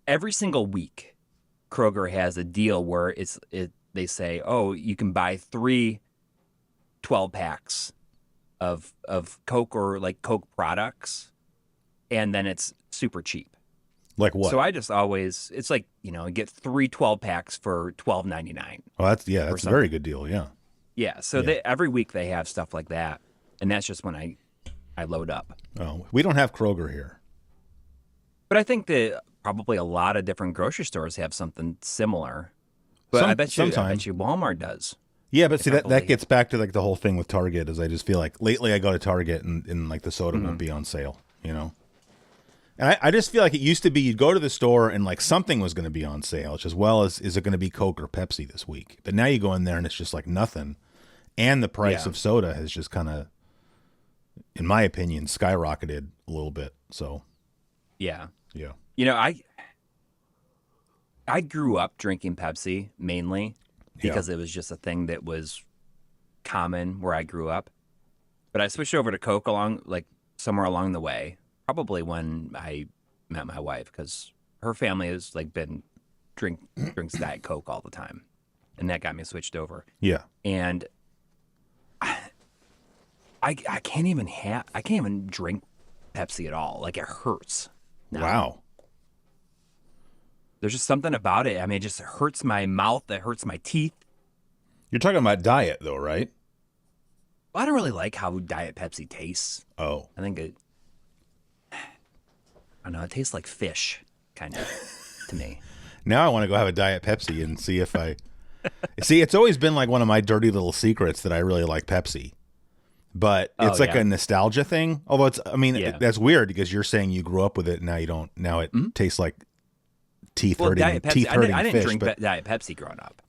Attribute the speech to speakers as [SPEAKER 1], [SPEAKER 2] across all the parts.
[SPEAKER 1] every single week, Kroger has a deal where they say, oh, you can buy 3 12 packs of Coke or like Coke products, and then it's super cheap.
[SPEAKER 2] Like what?
[SPEAKER 1] So I just always, it's like, get 3 12 packs for $12.99.
[SPEAKER 2] Oh, that's a
[SPEAKER 1] something.
[SPEAKER 2] very good deal. Yeah.
[SPEAKER 1] Yeah. So every week they have stuff like that, and that's just when I load up.
[SPEAKER 2] Oh, we don't have Kroger here.
[SPEAKER 1] But I think that probably a lot of different grocery stores have something similar. But I bet you Walmart does.
[SPEAKER 2] Yeah, but see that gets back to like the whole thing with Target. Is I just feel like lately I go to Target and like the soda won't be on sale. And I just feel like it used to be you'd go to the store and like something was going to be on sale. It's just, well, is it going to be Coke or Pepsi this week? But now you go in there and it's just like nothing. And the price of soda has just kind of, in my opinion, skyrocketed a little bit. So,
[SPEAKER 1] yeah.
[SPEAKER 2] Yeah.
[SPEAKER 1] I grew up drinking Pepsi mainly because it was just a thing that was common where I grew up. But I switched over to Coke somewhere along the way. Probably when I met my wife, because her family has like been drinks Diet Coke all the time, and that got me switched over.
[SPEAKER 2] Yeah,
[SPEAKER 1] and I can't even drink Pepsi at all. Like it hurts. Now.
[SPEAKER 2] Wow.
[SPEAKER 1] There's just something about it. I mean, it just hurts my mouth. It hurts my teeth.
[SPEAKER 2] You're talking about diet, though, right?
[SPEAKER 1] Well, I don't really like how Diet Pepsi tastes.
[SPEAKER 2] Oh,
[SPEAKER 1] I think I don't know. It tastes like fish, kind of, to me.
[SPEAKER 2] Now I want to go have a Diet Pepsi and see if I... See, it's always been like one of my dirty little secrets that I really like Pepsi. But it's a nostalgia thing. Although that's weird because you're saying you grew up with it and now you don't. Now it tastes like teeth-hurting
[SPEAKER 1] Diet Pepsi, I didn't
[SPEAKER 2] fish.
[SPEAKER 1] drink Diet Pepsi growing up.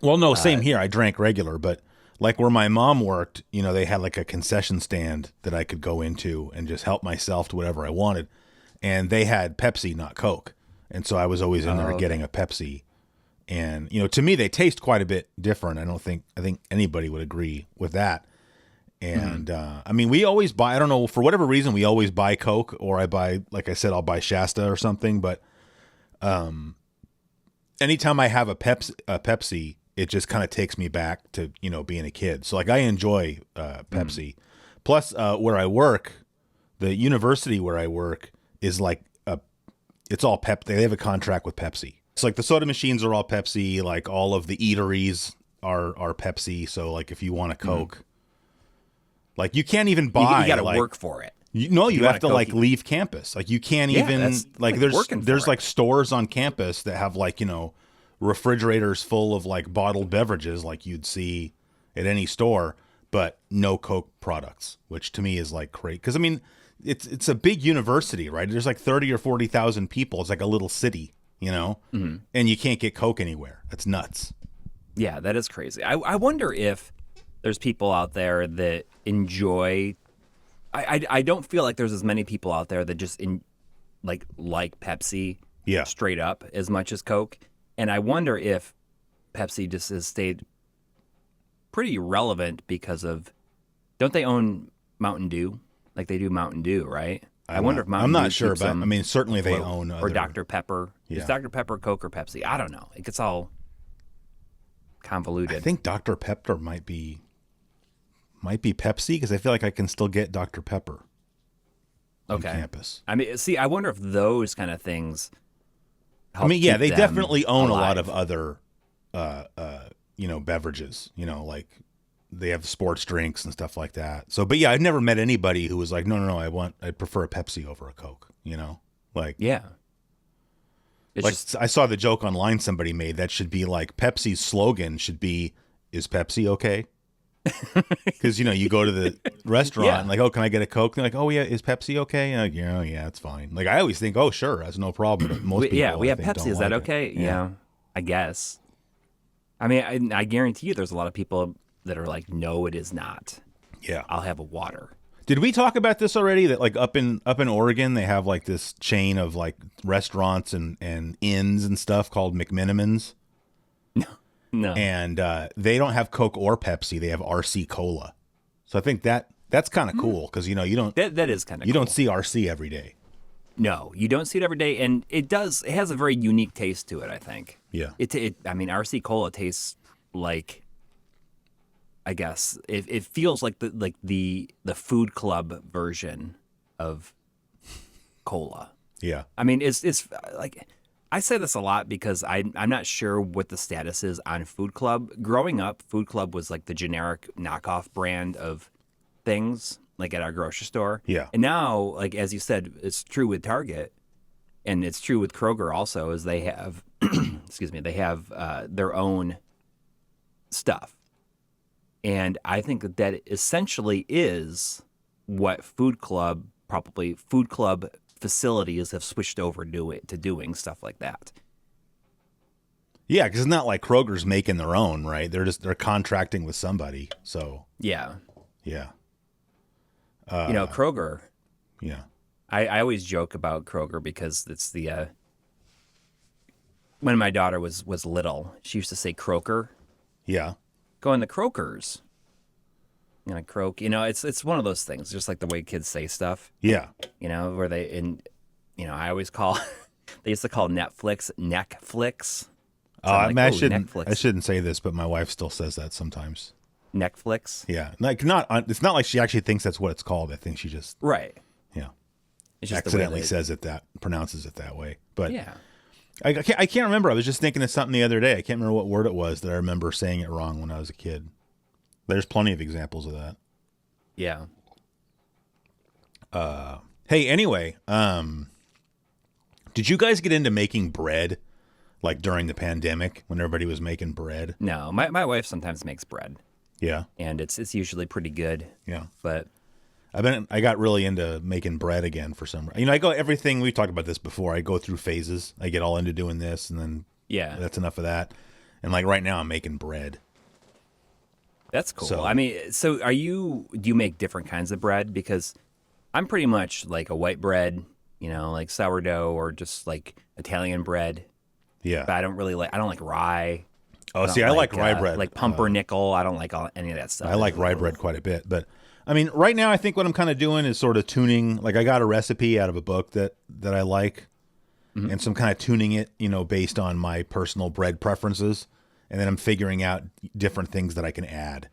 [SPEAKER 2] Well, no, same here. I drank regular, but like where my mom worked, they had like a concession stand that I could go into and just help myself to whatever I wanted. And they had Pepsi, not Coke. And so I was always in there getting a Pepsi. And, to me, they taste quite a bit different. I think anybody would agree with that. And, we always buy, I don't know, for whatever reason, we always buy Coke, or I buy, like I said, I'll buy Shasta or something. But anytime I have a Pepsi, it just kind of takes me back to, being a kid. So like I enjoy Pepsi. Plus, where I work, the university where I work, is like it's all Pep. They have a contract with Pepsi. It's like the soda machines are all Pepsi. Like all of the eateries are Pepsi. So like if you want a Coke, like you can't even buy.
[SPEAKER 1] You got to work for it.
[SPEAKER 2] You have to like leave campus. Like you can't even like there's like stores on campus that have like refrigerators full of like bottled beverages like you'd see at any store, but no Coke products, which to me is like crazy. Because it's a big university, right? There's like 30 or 40,000 people. It's like a little city, and you can't get Coke anywhere. That's nuts.
[SPEAKER 1] Yeah, that is crazy. I wonder if there's people out there that enjoy. I don't feel like there's as many people out there that just like Pepsi, straight up as much as Coke. And I wonder if Pepsi just has stayed pretty relevant because of. Don't they own Mountain Dew? Like they do Mountain Dew, right? I wonder if Mountain Dew.
[SPEAKER 2] I'm not sure, but certainly they own
[SPEAKER 1] or Dr. Pepper.
[SPEAKER 2] Yeah.
[SPEAKER 1] Is Dr. Pepper Coke or Pepsi? I don't know. It gets all convoluted.
[SPEAKER 2] I think Dr. Pepper might be Pepsi because I feel like I can still get Dr. Pepper on campus.
[SPEAKER 1] I wonder if those kind of things.
[SPEAKER 2] They definitely own a lot of other, beverages. Like. They have sports drinks and stuff like that. So, but yeah, I've never met anybody who was like, no, I prefer a Pepsi over a Coke, Like,
[SPEAKER 1] yeah.
[SPEAKER 2] I saw the joke online somebody made that should be like Pepsi's slogan should be, is Pepsi okay? Because, you go to the restaurant and like, oh, can I get a Coke? And they're like, oh yeah, is Pepsi okay? And like, yeah, it's fine. Like, I always think, oh, sure, that's no problem. But most people,
[SPEAKER 1] we have Pepsi. Is that okay? Yeah, I guess. I guarantee you there's a lot of people that are like, no, it is not.
[SPEAKER 2] Yeah.
[SPEAKER 1] I'll have a water.
[SPEAKER 2] Did we talk about this already? That like up in Oregon, they have like this chain of like restaurants and inns and stuff called McMinimans.
[SPEAKER 1] No.
[SPEAKER 2] And they don't have Coke or Pepsi. They have RC Cola. So I think that's kind of cool because you don't.
[SPEAKER 1] That is kind of.
[SPEAKER 2] You don't see RC every day.
[SPEAKER 1] No, you don't see it every day, and it has a very unique taste to it, I think.
[SPEAKER 2] Yeah.
[SPEAKER 1] I mean, RC Cola tastes like, I guess it feels like the food club version of cola.
[SPEAKER 2] Yeah.
[SPEAKER 1] I mean, it's like, I say this a lot because I'm not sure what the status is on Food Club. Growing up, Food Club was like the generic knockoff brand of things, like at our grocery store.
[SPEAKER 2] Yeah.
[SPEAKER 1] And now, like as you said, it's true with Target, and it's true with Kroger also, is they have, excuse me, they have their own stuff. And I think that essentially is what Food Club facilities have switched over to doing stuff like that.
[SPEAKER 2] Yeah, because it's not like Kroger's making their own, right? They're contracting with somebody. So
[SPEAKER 1] Yeah.
[SPEAKER 2] yeah,
[SPEAKER 1] Kroger.
[SPEAKER 2] yeah,
[SPEAKER 1] I always joke about Kroger because it's the when my daughter was little, she used to say croaker.
[SPEAKER 2] yeah,
[SPEAKER 1] Going to Croakers. Croak. It's one of those things, just like the way kids say stuff.
[SPEAKER 2] yeah.
[SPEAKER 1] Where I always call they used to call Netflix Neckflix.
[SPEAKER 2] I shouldn't.
[SPEAKER 1] Netflix.
[SPEAKER 2] I shouldn't say this, but my wife still says that sometimes.
[SPEAKER 1] Netflix.
[SPEAKER 2] Yeah, like not. It's not like she actually thinks that's what it's called. I think she just
[SPEAKER 1] Right.
[SPEAKER 2] yeah
[SPEAKER 1] It's just
[SPEAKER 2] accidentally
[SPEAKER 1] the way
[SPEAKER 2] says pronounces it that way. But
[SPEAKER 1] yeah.
[SPEAKER 2] I can't remember. I was just thinking of something the other day. I can't remember what word it was that I remember saying it wrong when I was a kid. There's plenty of examples of that.
[SPEAKER 1] Yeah.
[SPEAKER 2] Hey, anyway, did you guys get into making bread like during the pandemic when everybody was making bread?
[SPEAKER 1] No, my wife sometimes makes bread,
[SPEAKER 2] Yeah,
[SPEAKER 1] and it's usually pretty good.
[SPEAKER 2] yeah.
[SPEAKER 1] But
[SPEAKER 2] I got really into making bread again for some. I go everything we talked about this before. I go through phases. I get all into doing this, and then
[SPEAKER 1] yeah,
[SPEAKER 2] that's enough of that. And like right now, I'm making bread.
[SPEAKER 1] that's cool.
[SPEAKER 2] So-
[SPEAKER 1] I mean, so do you make different kinds of bread? Because I'm pretty much like a white bread, like sourdough or just like Italian bread.
[SPEAKER 2] Yeah.
[SPEAKER 1] But I don't like rye.
[SPEAKER 2] Oh, see, I like rye bread.
[SPEAKER 1] Like pumpernickel. I don't like any of that stuff.
[SPEAKER 2] I like rye bread quite a bit, but I mean, right now I think what I'm kind of doing is sort of tuning. Like I got a recipe out of a book that I like, and so I'm kind of tuning it, based on my personal bread preferences, and then I'm figuring out different things that I can add.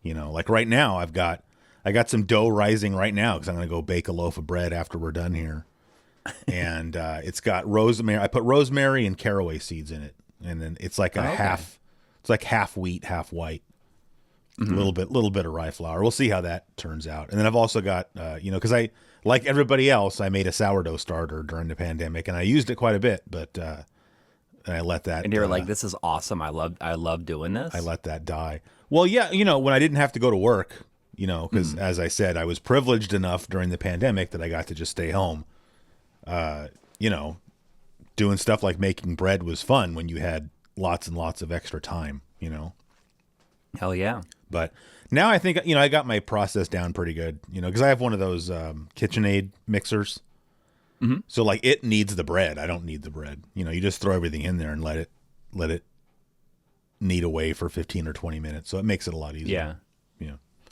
[SPEAKER 2] Like right now I got some dough rising right now because I'm going to go bake a loaf of bread after we're done here, and it's got rosemary. I put rosemary and caraway seeds in it, and then it's like half. It's like half wheat, half white. A little bit of rye flour. We'll see how that turns out. And then I've also got, because I, like everybody else, I made a sourdough starter during the pandemic, and I used it quite a bit. But I let that.
[SPEAKER 1] And you're like, this is awesome. I love doing this.
[SPEAKER 2] I let that die. Well, yeah, when I didn't have to go to work, because as I said, I was privileged enough during the pandemic that I got to just stay home. Doing stuff like making bread was fun when you had lots and lots of extra time.
[SPEAKER 1] Hell yeah.
[SPEAKER 2] But now I think, I got my process down pretty good, because I have one of those KitchenAid mixers. Mm-hmm. So like it needs the bread. I don't need the bread. You just throw everything in there and let it knead away for 15 or 20 minutes. So it makes it a lot easier.
[SPEAKER 1] Yeah.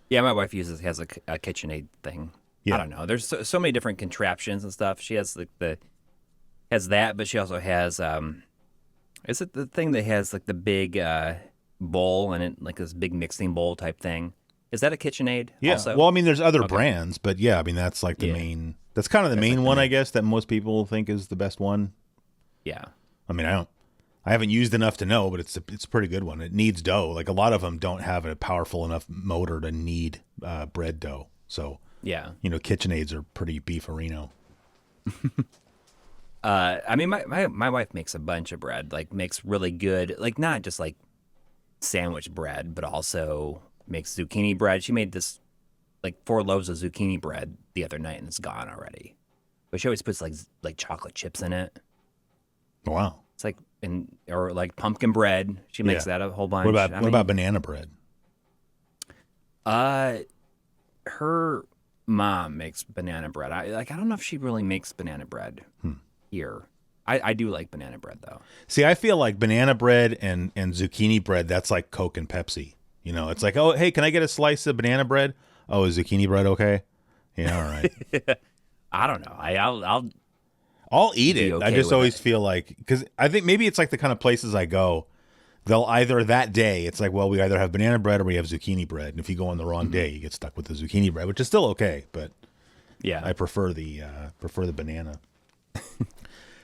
[SPEAKER 1] Yeah. My wife has a KitchenAid thing.
[SPEAKER 2] Yeah.
[SPEAKER 1] I don't know. There's so many different contraptions and stuff. She has has that, but she also has, is it the thing that has like the big, bowl and it like this big mixing bowl type thing? Is that a KitchenAid?
[SPEAKER 2] Yeah.
[SPEAKER 1] Also?
[SPEAKER 2] Well, I mean, there's other brands, but yeah, I mean, that's like the main. That's kind of the main one, I guess, that most people think is the best one.
[SPEAKER 1] Yeah.
[SPEAKER 2] I mean, I haven't used enough to know, but it's a pretty good one. It needs dough. Like a lot of them don't have a powerful enough motor to knead bread dough. So
[SPEAKER 1] Yeah.
[SPEAKER 2] KitchenAids are pretty beefarino.
[SPEAKER 1] I mean, my wife makes a bunch of bread. Like makes really good, like not just like sandwich bread, but also makes zucchini bread. She made this like 4 loaves of zucchini bread the other night, and it's gone already. But she always puts like chocolate chips in it.
[SPEAKER 2] Wow.
[SPEAKER 1] It's like or like pumpkin bread. She makes that a whole bunch.
[SPEAKER 2] What about banana bread?
[SPEAKER 1] Her mom makes banana bread. I don't know if she really makes banana bread here. I do like banana bread though.
[SPEAKER 2] See, I feel like banana bread and zucchini bread, that's like Coke and Pepsi. It's like, oh, hey, can I get a slice of banana bread? Oh, is zucchini bread okay? Yeah, all right.
[SPEAKER 1] I don't know.
[SPEAKER 2] I'll eat
[SPEAKER 1] be
[SPEAKER 2] it. I
[SPEAKER 1] okay
[SPEAKER 2] just
[SPEAKER 1] with
[SPEAKER 2] always
[SPEAKER 1] it.
[SPEAKER 2] feel like, because I think maybe it's like the kind of places I go, they'll either that day, it's like, well, we either have banana bread or we have zucchini bread. And if you go on the wrong day, you get stuck with the zucchini bread, which is still okay, but
[SPEAKER 1] Yeah.
[SPEAKER 2] I prefer the banana.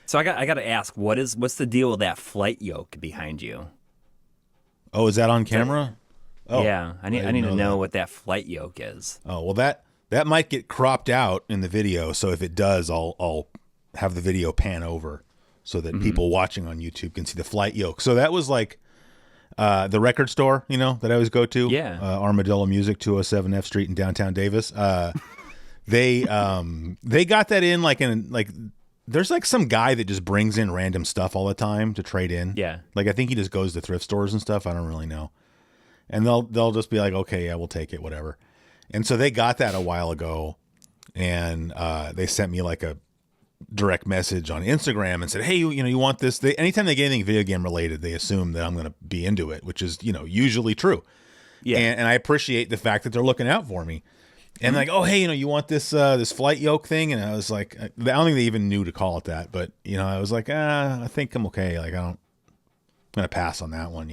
[SPEAKER 1] So I got to ask, what's the deal with that flight yoke behind you?
[SPEAKER 2] Oh, is that on camera? Oh,
[SPEAKER 1] Yeah, I need
[SPEAKER 2] didn't
[SPEAKER 1] to know
[SPEAKER 2] that.
[SPEAKER 1] what that flight yoke is.
[SPEAKER 2] Oh, well, that might get cropped out in the video. So if it does, I'll have the video pan over so that people watching on YouTube can see the flight yoke. So that was like the record store, that I always go to.
[SPEAKER 1] Yeah.
[SPEAKER 2] Armadillo Music, 207 F Street in downtown Davis. They got that in like there's like some guy that just brings in random stuff all the time to trade in.
[SPEAKER 1] Yeah.
[SPEAKER 2] Like I think he just goes to thrift stores and stuff. I don't really know. And they'll just be like, okay, yeah, we'll take it, whatever. And so they got that a while ago, and they sent me like a direct message on Instagram and said, hey, you want this? Anytime they get anything video game related, they assume that I'm going to be into it, which is, usually true.
[SPEAKER 1] Yeah.
[SPEAKER 2] And I appreciate the fact that they're looking out for me. And like, oh, hey, you want this this flight yoke thing? And I was like, I don't think they even knew to call it that, but I was like, I think I'm okay. Like, I'm gonna pass on that one,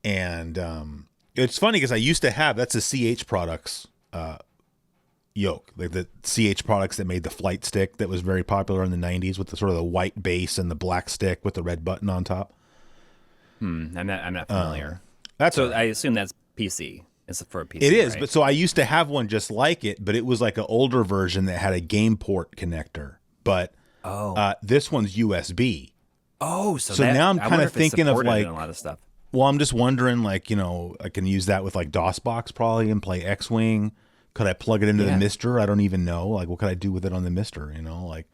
[SPEAKER 2] And it's funny because I used to have that's a CH Products yoke, like the CH Products that made the flight stick that was very popular in the '90s with the sort of the white base and the black stick with the red button on top.
[SPEAKER 1] I'm not familiar.
[SPEAKER 2] That's
[SPEAKER 1] So I assume that's PC. It's for a PC.
[SPEAKER 2] It is,
[SPEAKER 1] right?
[SPEAKER 2] but so I used to have one just like it, but it was like an older version that had a game port connector. But this one's USB.
[SPEAKER 1] Oh,
[SPEAKER 2] So now I'm kind of thinking of like
[SPEAKER 1] a lot of stuff.
[SPEAKER 2] Well, I'm just wondering, like, I can use that with like DOSBox probably and play X-Wing. Could I plug it into the Mister? I don't even know. Like, what could I do with it on the Mister? Like,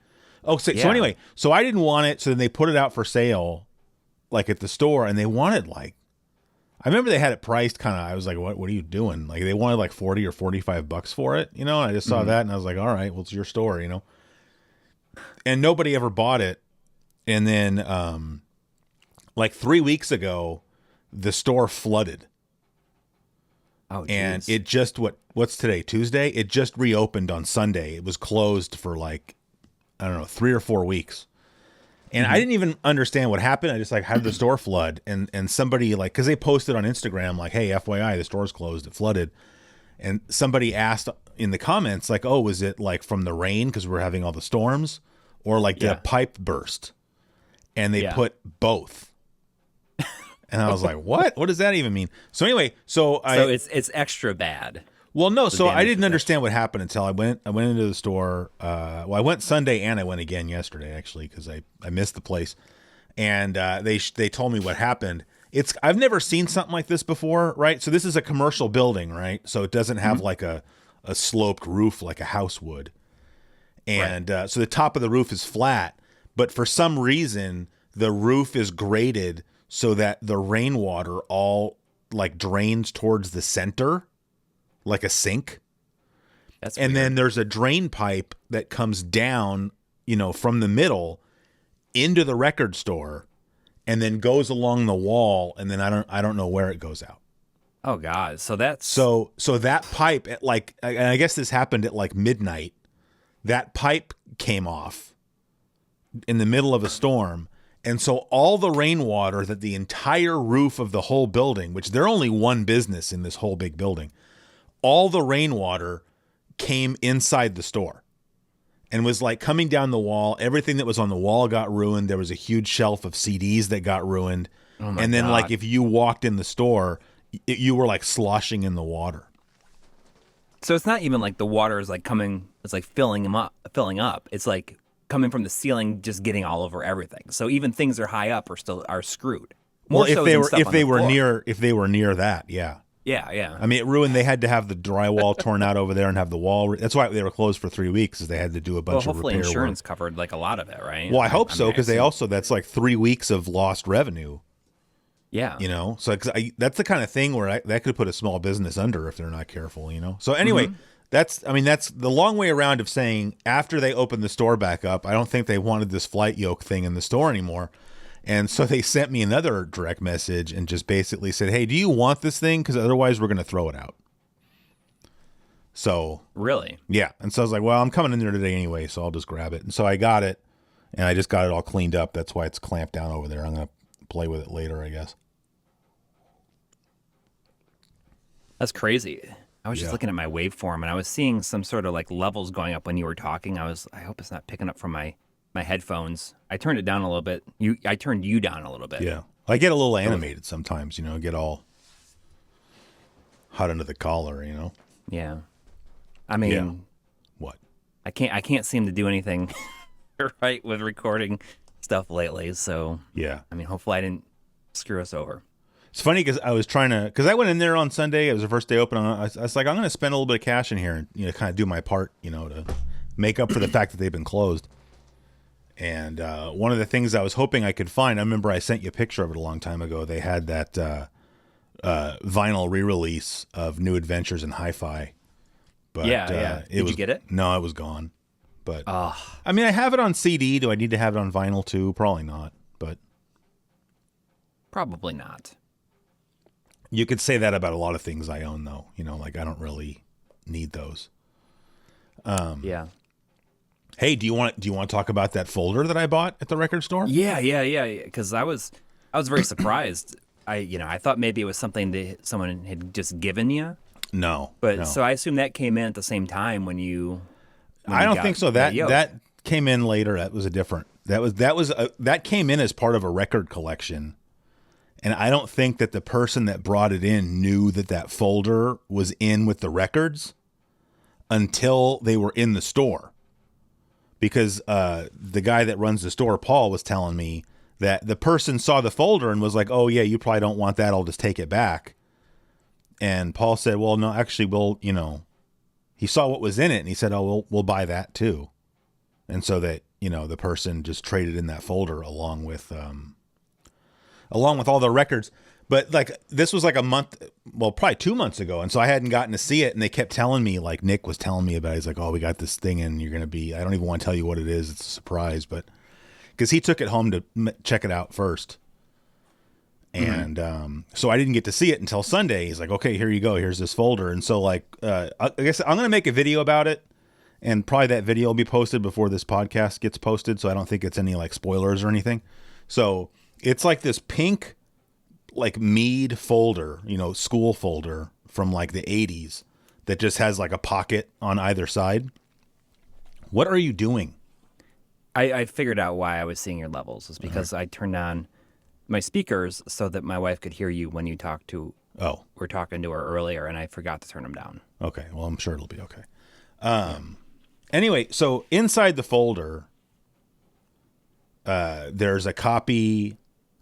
[SPEAKER 2] so anyway, so I didn't want it. So then they put it out for sale, like at the store, and they wanted like, I remember they had it priced kind of. I was like, what are you doing? Like, they wanted like $40 or $45 for it, And I just saw that, and I was like, all right, well, it's your store, And nobody ever bought it. And then, like 3 weeks ago, the store flooded.
[SPEAKER 1] Oh, geez.
[SPEAKER 2] And it just what's today, Tuesday? It just reopened on Sunday. It was closed for like, I don't know, 3 or 4 weeks. And I didn't even understand what happened. I just like had the store flood, and somebody like, because they posted on Instagram like, hey, FYI, the store's closed, it flooded. And somebody asked in the comments like, oh, was it like from the rain because we're having all the storms, or like did a pipe burst? And they put both. And I was like, what? What does that even mean? So anyway, so
[SPEAKER 1] it's extra bad.
[SPEAKER 2] Well, no, so I didn't understand what happened until I went into the store. Well, I went Sunday and I went again yesterday, actually, because I missed the place. And they told me what happened. I've never seen something like this before, right? So this is a commercial building, right? So it doesn't have like a sloped roof like a house would. And so the top of the roof is flat, but for some reason, the roof is graded so that the rainwater all like drains towards the center, like a sink. And then there's a drain pipe that comes down, from the middle into the record store, and then goes along the wall, and then I don't know where it goes out.
[SPEAKER 1] Oh God! So that's
[SPEAKER 2] so that pipe at like, and I guess this happened at like midnight. That pipe came off in the middle of a storm. And so all the rainwater that the entire roof of the whole building, which they're only one business in this whole big building, all the rainwater came inside the store and was like coming down the wall. Everything that was on the wall got ruined. There was a huge shelf of CDs that got ruined.
[SPEAKER 1] Oh my
[SPEAKER 2] and then
[SPEAKER 1] God.
[SPEAKER 2] like if you walked in the store, you were like sloshing in the water.
[SPEAKER 1] So it's not even like the water is like coming, it's like filling up. It's like coming from the ceiling, just getting all over everything. So even things that are high up are screwed.
[SPEAKER 2] Well, if they were near that, yeah.
[SPEAKER 1] Yeah.
[SPEAKER 2] I mean, it ruined. They had to have the drywall torn out over there and have the wall. That's why they were closed for 3 weeks, is they had to do a bunch of repair
[SPEAKER 1] insurance
[SPEAKER 2] work.
[SPEAKER 1] covered like a lot of it, right?
[SPEAKER 2] Well, I hope so, because that's like 3 weeks of lost revenue.
[SPEAKER 1] Yeah.
[SPEAKER 2] So that's the kind of thing where that could put a small business under if they're not careful. So anyway, that's the long way around of saying after they opened the store back up, I don't think they wanted this flight yoke thing in the store anymore. And so they sent me another direct message and just basically said, hey, do you want this thing? Because otherwise we're going to throw it out. So
[SPEAKER 1] really?
[SPEAKER 2] Yeah. And so I was like, well, I'm coming in there today anyway, so I'll just grab it. And so I got it. And I just got it all cleaned up. That's why it's clamped down over there. I'm going to play with it later, I guess.
[SPEAKER 1] That's crazy. I was just
[SPEAKER 2] Yeah.
[SPEAKER 1] looking at my waveform and I was seeing some sort of like levels going up when you were talking. I hope it's not picking up from my headphones. I turned it down a little bit. I turned you down a little bit.
[SPEAKER 2] Yeah. I get a little animated sometimes, get all hot under the collar,
[SPEAKER 1] Yeah. I mean,
[SPEAKER 2] Yeah. What?
[SPEAKER 1] I can't seem to do anything right with recording stuff lately. So,
[SPEAKER 2] Yeah.
[SPEAKER 1] I mean, hopefully I didn't screw us over.
[SPEAKER 2] It's funny because I was because I went in there on Sunday. It was the first day open. I was like, I'm going to spend a little bit of cash in here and, kind of do my part, to make up for the fact that they've been closed. And one of the things I was hoping I could find, I remember I sent you a picture of it a long time ago. They had that vinyl re-release of New Adventures in Hi-Fi. But,
[SPEAKER 1] yeah. Did you get it?
[SPEAKER 2] No, it was gone. But I mean, I have it on CD. Do I need to have it on vinyl too? Probably not. But
[SPEAKER 1] probably not.
[SPEAKER 2] You could say that about a lot of things I own, though. Like I don't really need those.
[SPEAKER 1] Yeah.
[SPEAKER 2] Hey, do you want to talk about that folder that I bought at the record store?
[SPEAKER 1] Yeah. Because I was very surprised. I thought maybe it was something that someone had just given you.
[SPEAKER 2] No,
[SPEAKER 1] but
[SPEAKER 2] no.
[SPEAKER 1] So I assume that came in at the same time when you.
[SPEAKER 2] I don't think so. That came in later. That was a different. That came in as part of a record collection. And I don't think that the person that brought it in knew that folder was in with the records until they were in the store. Because the guy that runs the store, Paul, was telling me that the person saw the folder and was like, oh, yeah, you probably don't want that. I'll just take it back. And Paul said, well, no, actually, he saw what was in it and he said, oh, we'll buy that too. And so that, the person just traded in that folder along with all the records. But like this was like a month, well, probably 2 months ago. And so I hadn't gotten to see it. And they kept telling me, like Nick was telling me about it. He's like, oh, we got this thing and you're going to be, I don't even want to tell you what it is. It's a surprise. But because he took it home to check it out first. And so I didn't get to see it until Sunday. He's like, okay, here you go. Here's this folder. And so like, I guess I'm going to make a video about it. And probably that video will be posted before this podcast gets posted. So I don't think it's any like spoilers or anything. So it's like this pink, like Mead folder, school folder from like the 80s that just has like a pocket on either side. What are you doing?
[SPEAKER 1] I figured out why I was seeing your levels. It's because I turned on my speakers so that my wife could hear you when you talk to.
[SPEAKER 2] Oh,
[SPEAKER 1] we're talking to her earlier, and I forgot to turn them down.
[SPEAKER 2] Okay, well, I'm sure it'll be okay. Anyway, so inside the folder, there's a copy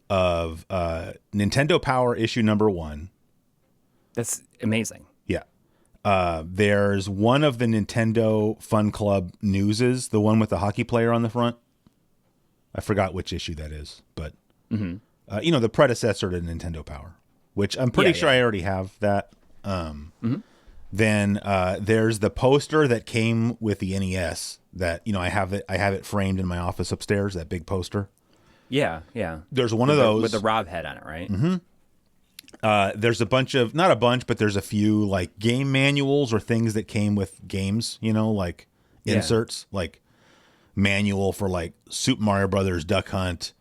[SPEAKER 2] of Nintendo Power issue number 1.
[SPEAKER 1] That's amazing.
[SPEAKER 2] Yeah. There's one of the Nintendo Fun Club newses, the one with the hockey player on the front. I forgot which issue that is, but the predecessor to Nintendo Power, which I'm pretty sure I already have that. Then there's the poster that came with the NES that I have it framed in my office upstairs. That big poster.
[SPEAKER 1] Yeah.
[SPEAKER 2] There's one of those
[SPEAKER 1] with the Rob head on it, right?
[SPEAKER 2] Mm-hmm. There's not a bunch, but there's a few like game manuals or things that came with games. Like inserts, like manual for like Super Mario Brothers, Duck Hunt,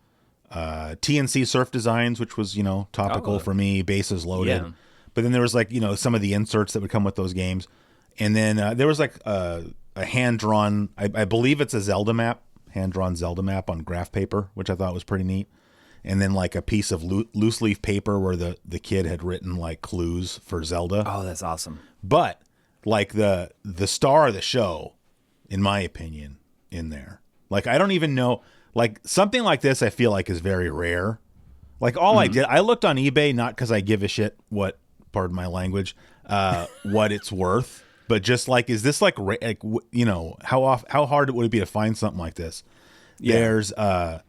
[SPEAKER 2] TNC Surf Designs, which was topical for me. Bases Loaded. Yeah. But then there was like some of the inserts that would come with those games, and then there was like a hand drawn. I believe it's a Zelda map. Hand-drawn Zelda map on graph paper, which I thought was pretty neat. And then like a piece of loose leaf paper where the kid had written like clues for Zelda.
[SPEAKER 1] Oh, that's awesome.
[SPEAKER 2] But like the star of the show, in my opinion, in there. Like I don't even know, like something like this I feel like is very rare. Like all I looked on eBay, not because I give a shit what, pardon my language, what it's worth. But just like, is this like how hard would it be to find something like this? Yeah. There's a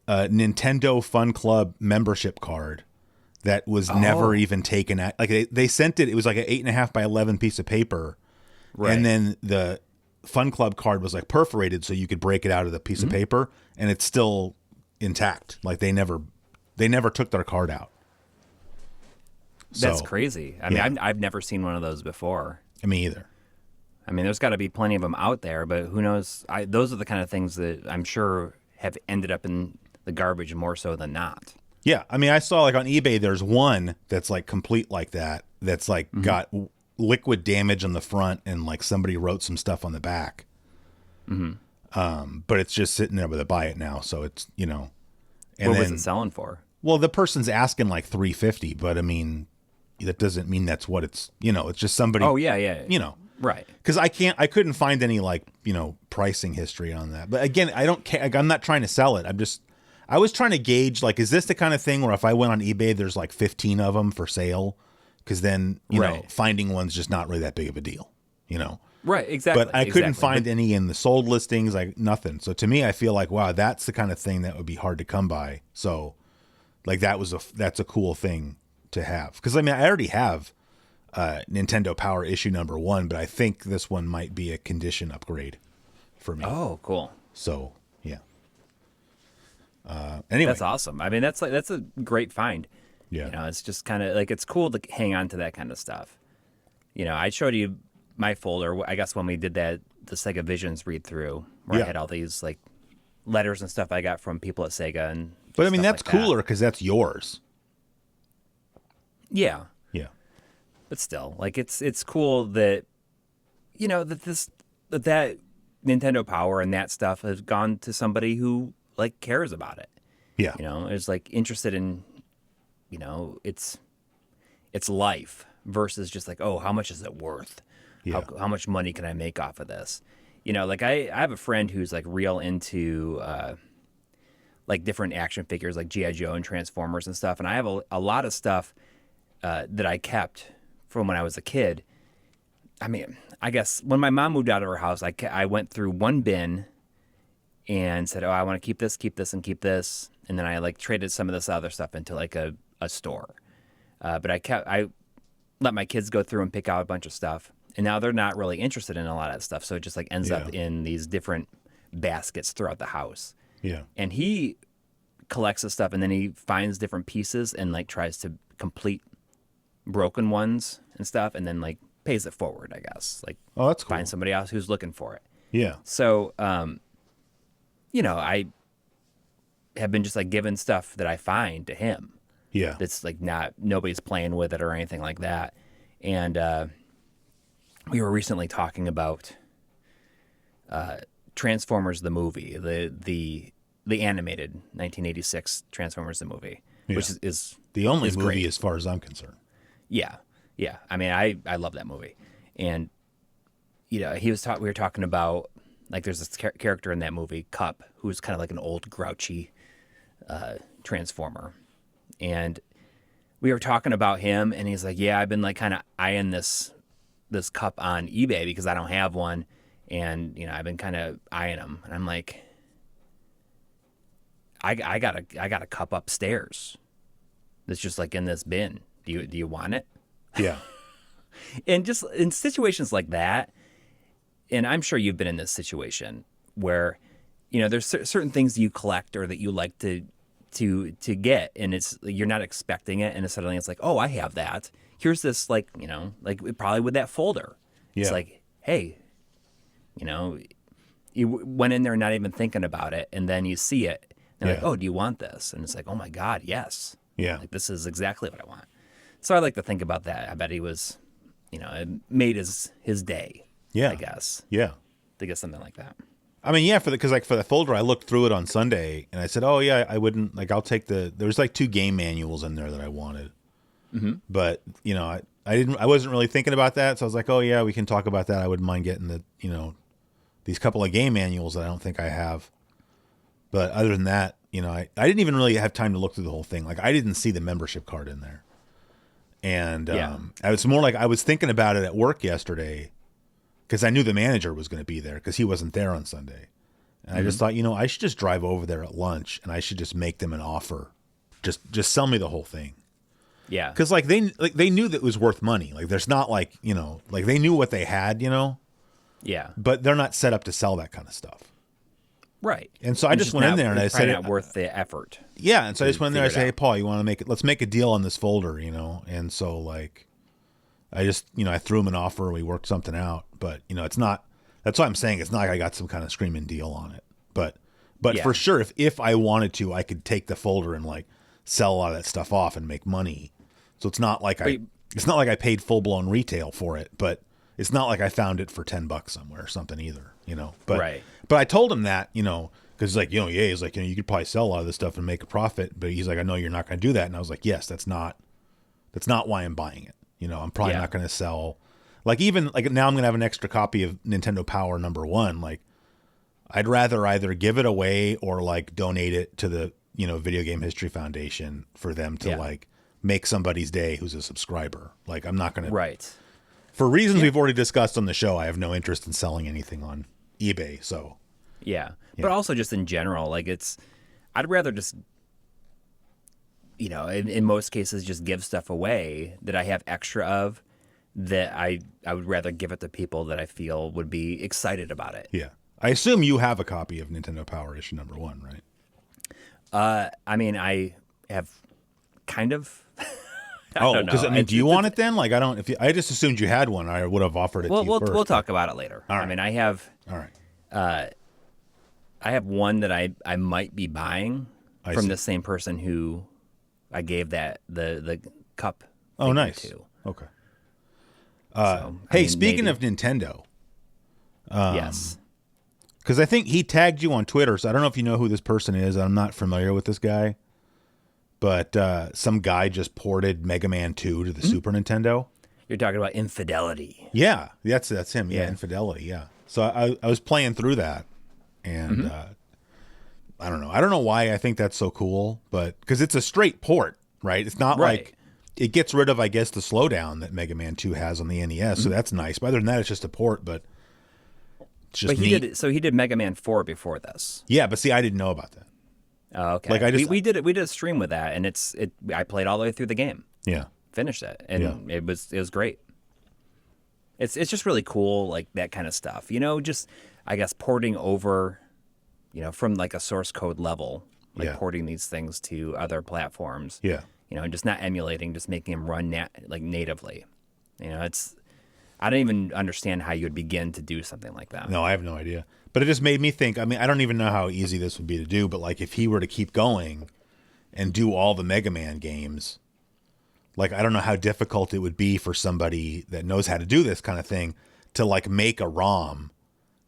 [SPEAKER 2] Nintendo Fun Club membership card that was never even taken out. Like they sent it. It was like an 8.5 by 11 piece of paper, right. And then the Fun Club card was like perforated, so you could break it out of the piece of paper, and it's still intact. Like they never took their card out.
[SPEAKER 1] That's crazy. I mean, I've never seen one of those before.
[SPEAKER 2] Me either.
[SPEAKER 1] I mean, there's got to be plenty of them out there, but who knows? Those are the kind of things that I'm sure have ended up in the garbage more so than not.
[SPEAKER 2] Yeah, I mean, I saw like on eBay, there's one that's like complete like that. That's like got liquid damage on the front, and like somebody wrote some stuff on the back. But it's just sitting there with a buy it now, so it's And
[SPEAKER 1] what was it selling for?
[SPEAKER 2] Well, the person's asking like $350, but I mean, that doesn't mean that's what it's. It's just somebody.
[SPEAKER 1] Oh yeah. Right.
[SPEAKER 2] Because I couldn't find any like pricing history on that. But again, I don't care. Like, I'm not trying to sell it. I was trying to gauge, like, is this the kind of thing where if I went on eBay, there's like 15 of them for sale? Because then, finding one's just not really that big of a deal,
[SPEAKER 1] Right, exactly.
[SPEAKER 2] But I couldn't find any in the sold listings, like nothing. So to me, I feel like, wow, that's the kind of thing that would be hard to come by. So, like, that's a cool thing to have. Because, I mean, I already have Nintendo Power issue number 1, but I think this one might be a condition upgrade for me.
[SPEAKER 1] Oh, cool.
[SPEAKER 2] So, yeah. Anyway,
[SPEAKER 1] that's awesome. I mean, that's a great find.
[SPEAKER 2] Yeah.
[SPEAKER 1] It's just kind of like, it's cool to hang on to that kind of stuff. I showed you my folder, I guess, when we did the Sega Visions read through, where I had all these like letters and stuff I got from people at Sega.
[SPEAKER 2] But I mean, that's cooler because that's yours.
[SPEAKER 1] Yeah.
[SPEAKER 2] Yeah.
[SPEAKER 1] But still, like, it's cool that, that Nintendo Power and that stuff has gone to somebody who like cares about it.
[SPEAKER 2] Yeah.
[SPEAKER 1] Is like interested in, it's life versus just like, oh, how much is it worth?
[SPEAKER 2] Yeah.
[SPEAKER 1] How much money can I make off of this? Like I have a friend who's like real into like different action figures like G.I. Joe and Transformers and stuff. And I have a lot of stuff that I kept from when I was a kid. I mean, I guess when my mom moved out of her house, I went through one bin and said, oh, I want to keep this, and keep this. And then I like traded some of this other stuff into like a store. But I let my kids go through and pick out a bunch of stuff. And now they're not really interested in a lot of that stuff. So it just like ends up in these different baskets throughout the house.
[SPEAKER 2] Yeah.
[SPEAKER 1] And he collects the stuff and then he finds different pieces and like tries to complete broken ones and stuff and then like pays it forward, I guess. Like,
[SPEAKER 2] oh, that's cool.
[SPEAKER 1] Find somebody else who's looking for it.
[SPEAKER 2] Yeah.
[SPEAKER 1] So, I have been just like giving stuff that I find to him.
[SPEAKER 2] Yeah.
[SPEAKER 1] That's like nobody's playing with it or anything like that. And we were recently talking about Transformers the movie, the animated 1986 Transformers the movie, which is
[SPEAKER 2] the only movie
[SPEAKER 1] great.
[SPEAKER 2] As far as I'm concerned.
[SPEAKER 1] Yeah. I mean, I love that movie. And we were talking about, like, there's this character in that movie, Cup, who's kind of like an old grouchy Transformer. And we were talking about him, and he's like, yeah, I've been like kind of eyeing this Cup on eBay because I don't have one. And, I've been kind of eyeing him. And I'm like, I got a Cup upstairs that's just like in this bin. Do you want it?
[SPEAKER 2] Yeah.
[SPEAKER 1] And just in situations like that, and I'm sure you've been in this situation where, there's certain things you collect or that you like to get, and it's you're not expecting it, and suddenly it's like, oh, I have that. Here's this, like, like probably with that folder.
[SPEAKER 2] Yeah.
[SPEAKER 1] It's like, hey, you went in there not even thinking about it, and then you see it, and like, oh, do you want this? And it's like, oh my God, yes.
[SPEAKER 2] Yeah.
[SPEAKER 1] Like, this is exactly what I want. So I like to think about that. I bet he was, it made his day.
[SPEAKER 2] Yeah.
[SPEAKER 1] I guess.
[SPEAKER 2] Yeah.
[SPEAKER 1] To get something like that.
[SPEAKER 2] I mean, yeah, for the folder, I looked through it on Sunday and I said, oh yeah, I wouldn't, like, I'll take there's like 2 game manuals in there that I wanted. Mm-hmm. But, I wasn't really thinking about that. So I was like, oh yeah, we can talk about that. I wouldn't mind getting these couple of game manuals that I don't think I have. But other than that, I didn't even really have time to look through the whole thing. Like, I didn't see the membership card in there. And I was more like, I was thinking about it at work yesterday because I knew the manager was going to be there because he wasn't there on Sunday. And I just thought, I should just drive over there at lunch and I should just make them an offer. Just sell me the whole thing.
[SPEAKER 1] Yeah.
[SPEAKER 2] Because they knew that it was worth money. Like, there's not like, like they knew what they had,
[SPEAKER 1] Yeah.
[SPEAKER 2] But they're not set up to sell that kind of stuff.
[SPEAKER 1] Right.
[SPEAKER 2] And so I just went in there and I said,
[SPEAKER 1] not worth the effort.
[SPEAKER 2] Yeah. And so I just went in there and I said, hey, Paul, you want to let's make a deal on this folder, And so, like, I just, I threw him an offer. We worked something out. But, it's not, that's what I'm saying. It's not like I got some kind of screaming deal on it. But But
[SPEAKER 1] Yeah.
[SPEAKER 2] for sure, if I wanted to, I could take the folder and like sell a lot of that stuff off and make money. So it's not like I paid full blown retail for it, but it's not like I found it for $10 somewhere or something either, you know. But
[SPEAKER 1] Right.
[SPEAKER 2] but I told him that, you know, because like, you know, yeah, he's like, you know, you could probably sell a lot of this stuff and make a profit, but he's like, I know you're not going to do that, and I was like, yes, that's not why I'm buying it. You know, I'm probably not going to sell. Like even like now, I'm going to have an extra copy of Nintendo Power #1. Like, I'd rather either give it away or like donate it to the, you know, Video Game History Foundation for them to like make somebody's day who's a subscriber. Like, I'm not going to.
[SPEAKER 1] Right.
[SPEAKER 2] For reasons we've already discussed on the show, I have no interest in selling anything on eBay. So.
[SPEAKER 1] Yeah. But also just in general, like I'd rather just, you know, in most cases, just give stuff away that I have extra of that I would rather give it to people that I feel would be excited about it.
[SPEAKER 2] Yeah. I assume you have a copy of Nintendo Power issue #1, right?
[SPEAKER 1] I mean, I have kind of.
[SPEAKER 2] Because I mean, do you want it then? Like, I just assumed you had one. I would have offered it to you first.
[SPEAKER 1] We'll talk about it later.
[SPEAKER 2] All right.
[SPEAKER 1] I mean, I have.
[SPEAKER 2] All right.
[SPEAKER 1] I have one that I might be buying from the same person who I gave that the cup.
[SPEAKER 2] Oh, nice.
[SPEAKER 1] To.
[SPEAKER 2] Okay.
[SPEAKER 1] So,
[SPEAKER 2] Hey,
[SPEAKER 1] I mean,
[SPEAKER 2] speaking
[SPEAKER 1] maybe.
[SPEAKER 2] of Nintendo,
[SPEAKER 1] Yes.
[SPEAKER 2] because I think he tagged you on Twitter, so I don't know if you know who this person is. I'm not familiar with this guy, but some guy just ported Mega Man 2 to the Super Nintendo.
[SPEAKER 1] You're talking about Infidelity.
[SPEAKER 2] Yeah, that's him. Yeah,
[SPEAKER 1] Yeah.
[SPEAKER 2] Infidelity. Yeah. So I was playing through that, and I don't know. I don't know why I think that's so cool, but because it's a straight port, right? It's not
[SPEAKER 1] Right.
[SPEAKER 2] like it gets rid of, I guess, the slowdown that Mega Man 2 has on the NES. So that's nice. But other than that, it's just a port. But it's just
[SPEAKER 1] But
[SPEAKER 2] neat.
[SPEAKER 1] he did Mega Man 4 before this.
[SPEAKER 2] Yeah, but see, I didn't know about that.
[SPEAKER 1] Oh, okay.
[SPEAKER 2] Like,
[SPEAKER 1] we did a stream with that, and I played all the way through the game,
[SPEAKER 2] Yeah.
[SPEAKER 1] finished it, and it was great. It's just really cool, like that kind of stuff. You know, just I guess porting over, you know, from like a source code level, like porting these things to other platforms.
[SPEAKER 2] Yeah.
[SPEAKER 1] You know, and just not emulating, just making them run like natively. You know, I don't even understand how you would begin to do something like that.
[SPEAKER 2] No, I have no idea. But it just made me think. I mean, I don't even know how easy this would be to do, but like if he were to keep going and do all the Mega Man games, like I don't know how difficult it would be for somebody that knows how to do this kind of thing to like make a ROM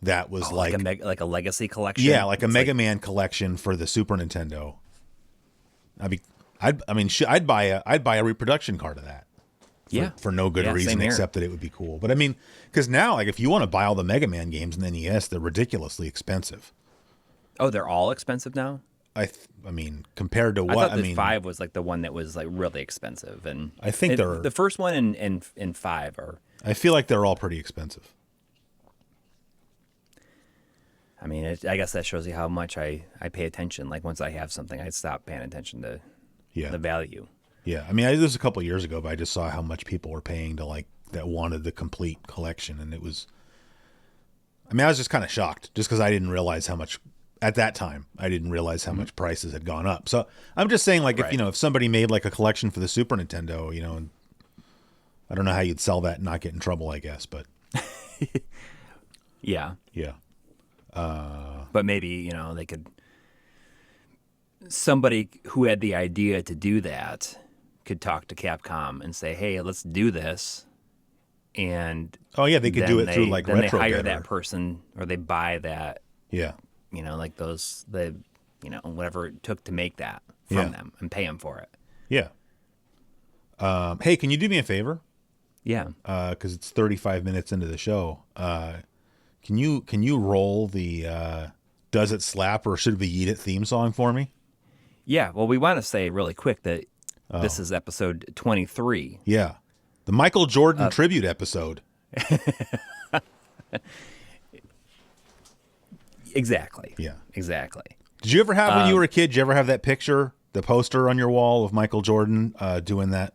[SPEAKER 2] that was like
[SPEAKER 1] a legacy collection.
[SPEAKER 2] Yeah, like a Mega Man collection for the Super Nintendo. I'd buy a reproduction card of that. For no good reason except that it would be cool. But I mean, because now, like, if you want to buy all the Mega Man games in the NES, they're ridiculously expensive.
[SPEAKER 1] Oh, they're all expensive now?
[SPEAKER 2] I mean, compared to
[SPEAKER 1] I
[SPEAKER 2] what?
[SPEAKER 1] thought that 5 was like the one that was like really expensive, and
[SPEAKER 2] I think they're
[SPEAKER 1] the first one and 5 are.
[SPEAKER 2] I feel like they're all pretty expensive.
[SPEAKER 1] I mean, I guess that shows you how much I pay attention. Like once I have something, I stop paying attention to the value.
[SPEAKER 2] Yeah, I mean, I did this a couple of years ago, but I just saw how much people were paying to like that wanted the complete collection, and it was. I mean, I was just kind of shocked, just because I didn't realize how much at that time. I didn't realize how much prices had gone up. So I'm just saying, like, if somebody made like a collection for the Super Nintendo, you know, and I don't know how you'd sell that and not get in trouble, I guess, but
[SPEAKER 1] yeah. But maybe, you know, they could. Somebody who had the idea to do that could talk to Capcom and say, "Hey, let's do this." And
[SPEAKER 2] they could do it through like
[SPEAKER 1] then
[SPEAKER 2] RetroBit.
[SPEAKER 1] they hire that person, or they buy that.
[SPEAKER 2] Yeah.
[SPEAKER 1] You know, like whatever it took to make that from them and pay them for it.
[SPEAKER 2] Yeah. Hey, can you do me a favor?
[SPEAKER 1] Yeah.
[SPEAKER 2] Because it's 35 minutes into the show. Can you roll the "Does It Slap or Should We Eat It" theme song for me?
[SPEAKER 1] Yeah. Well, we want to say really quick that this is episode 23.
[SPEAKER 2] Yeah. The Michael Jordan tribute episode.
[SPEAKER 1] Exactly.
[SPEAKER 2] Yeah.
[SPEAKER 1] Exactly.
[SPEAKER 2] Did you ever have, when you were a kid, did you ever have that picture, the poster on your wall of Michael Jordan doing that?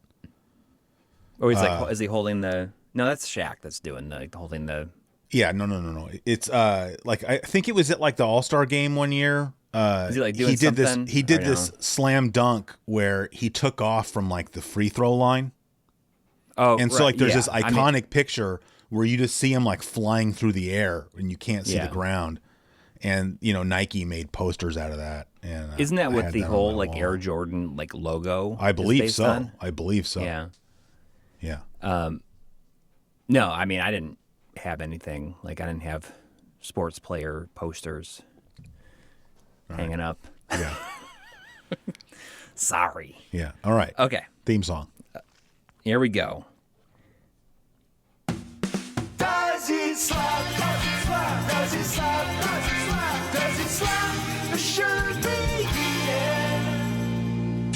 [SPEAKER 1] Or he's like, is he holding the? No, that's Shaq. That's doing holding the.
[SPEAKER 2] Yeah, no. It's like I think it was at like the All-Star game one year.
[SPEAKER 1] Is he like doing something?
[SPEAKER 2] He did this slam dunk where he took off from like the free throw line.
[SPEAKER 1] Oh,
[SPEAKER 2] and so like there's this iconic picture where you just see him like flying through the air and you can't see the ground. And Nike made posters out of that. And
[SPEAKER 1] isn't that
[SPEAKER 2] I
[SPEAKER 1] what
[SPEAKER 2] had
[SPEAKER 1] the
[SPEAKER 2] that on
[SPEAKER 1] whole
[SPEAKER 2] my
[SPEAKER 1] like
[SPEAKER 2] wall.
[SPEAKER 1] Air Jordan like logo?
[SPEAKER 2] I believe
[SPEAKER 1] is based
[SPEAKER 2] so.
[SPEAKER 1] on?
[SPEAKER 2] I believe so.
[SPEAKER 1] Yeah.
[SPEAKER 2] Yeah.
[SPEAKER 1] No, I mean I didn't have anything. Like I didn't have sports player posters hanging up.
[SPEAKER 2] Yeah.
[SPEAKER 1] Sorry.
[SPEAKER 2] Yeah. All right.
[SPEAKER 1] Okay.
[SPEAKER 2] Theme song.
[SPEAKER 1] Here we go.
[SPEAKER 3] Does he slap? Does he slap? Does he slap? Does he slap? Does he slap? Should be eaten.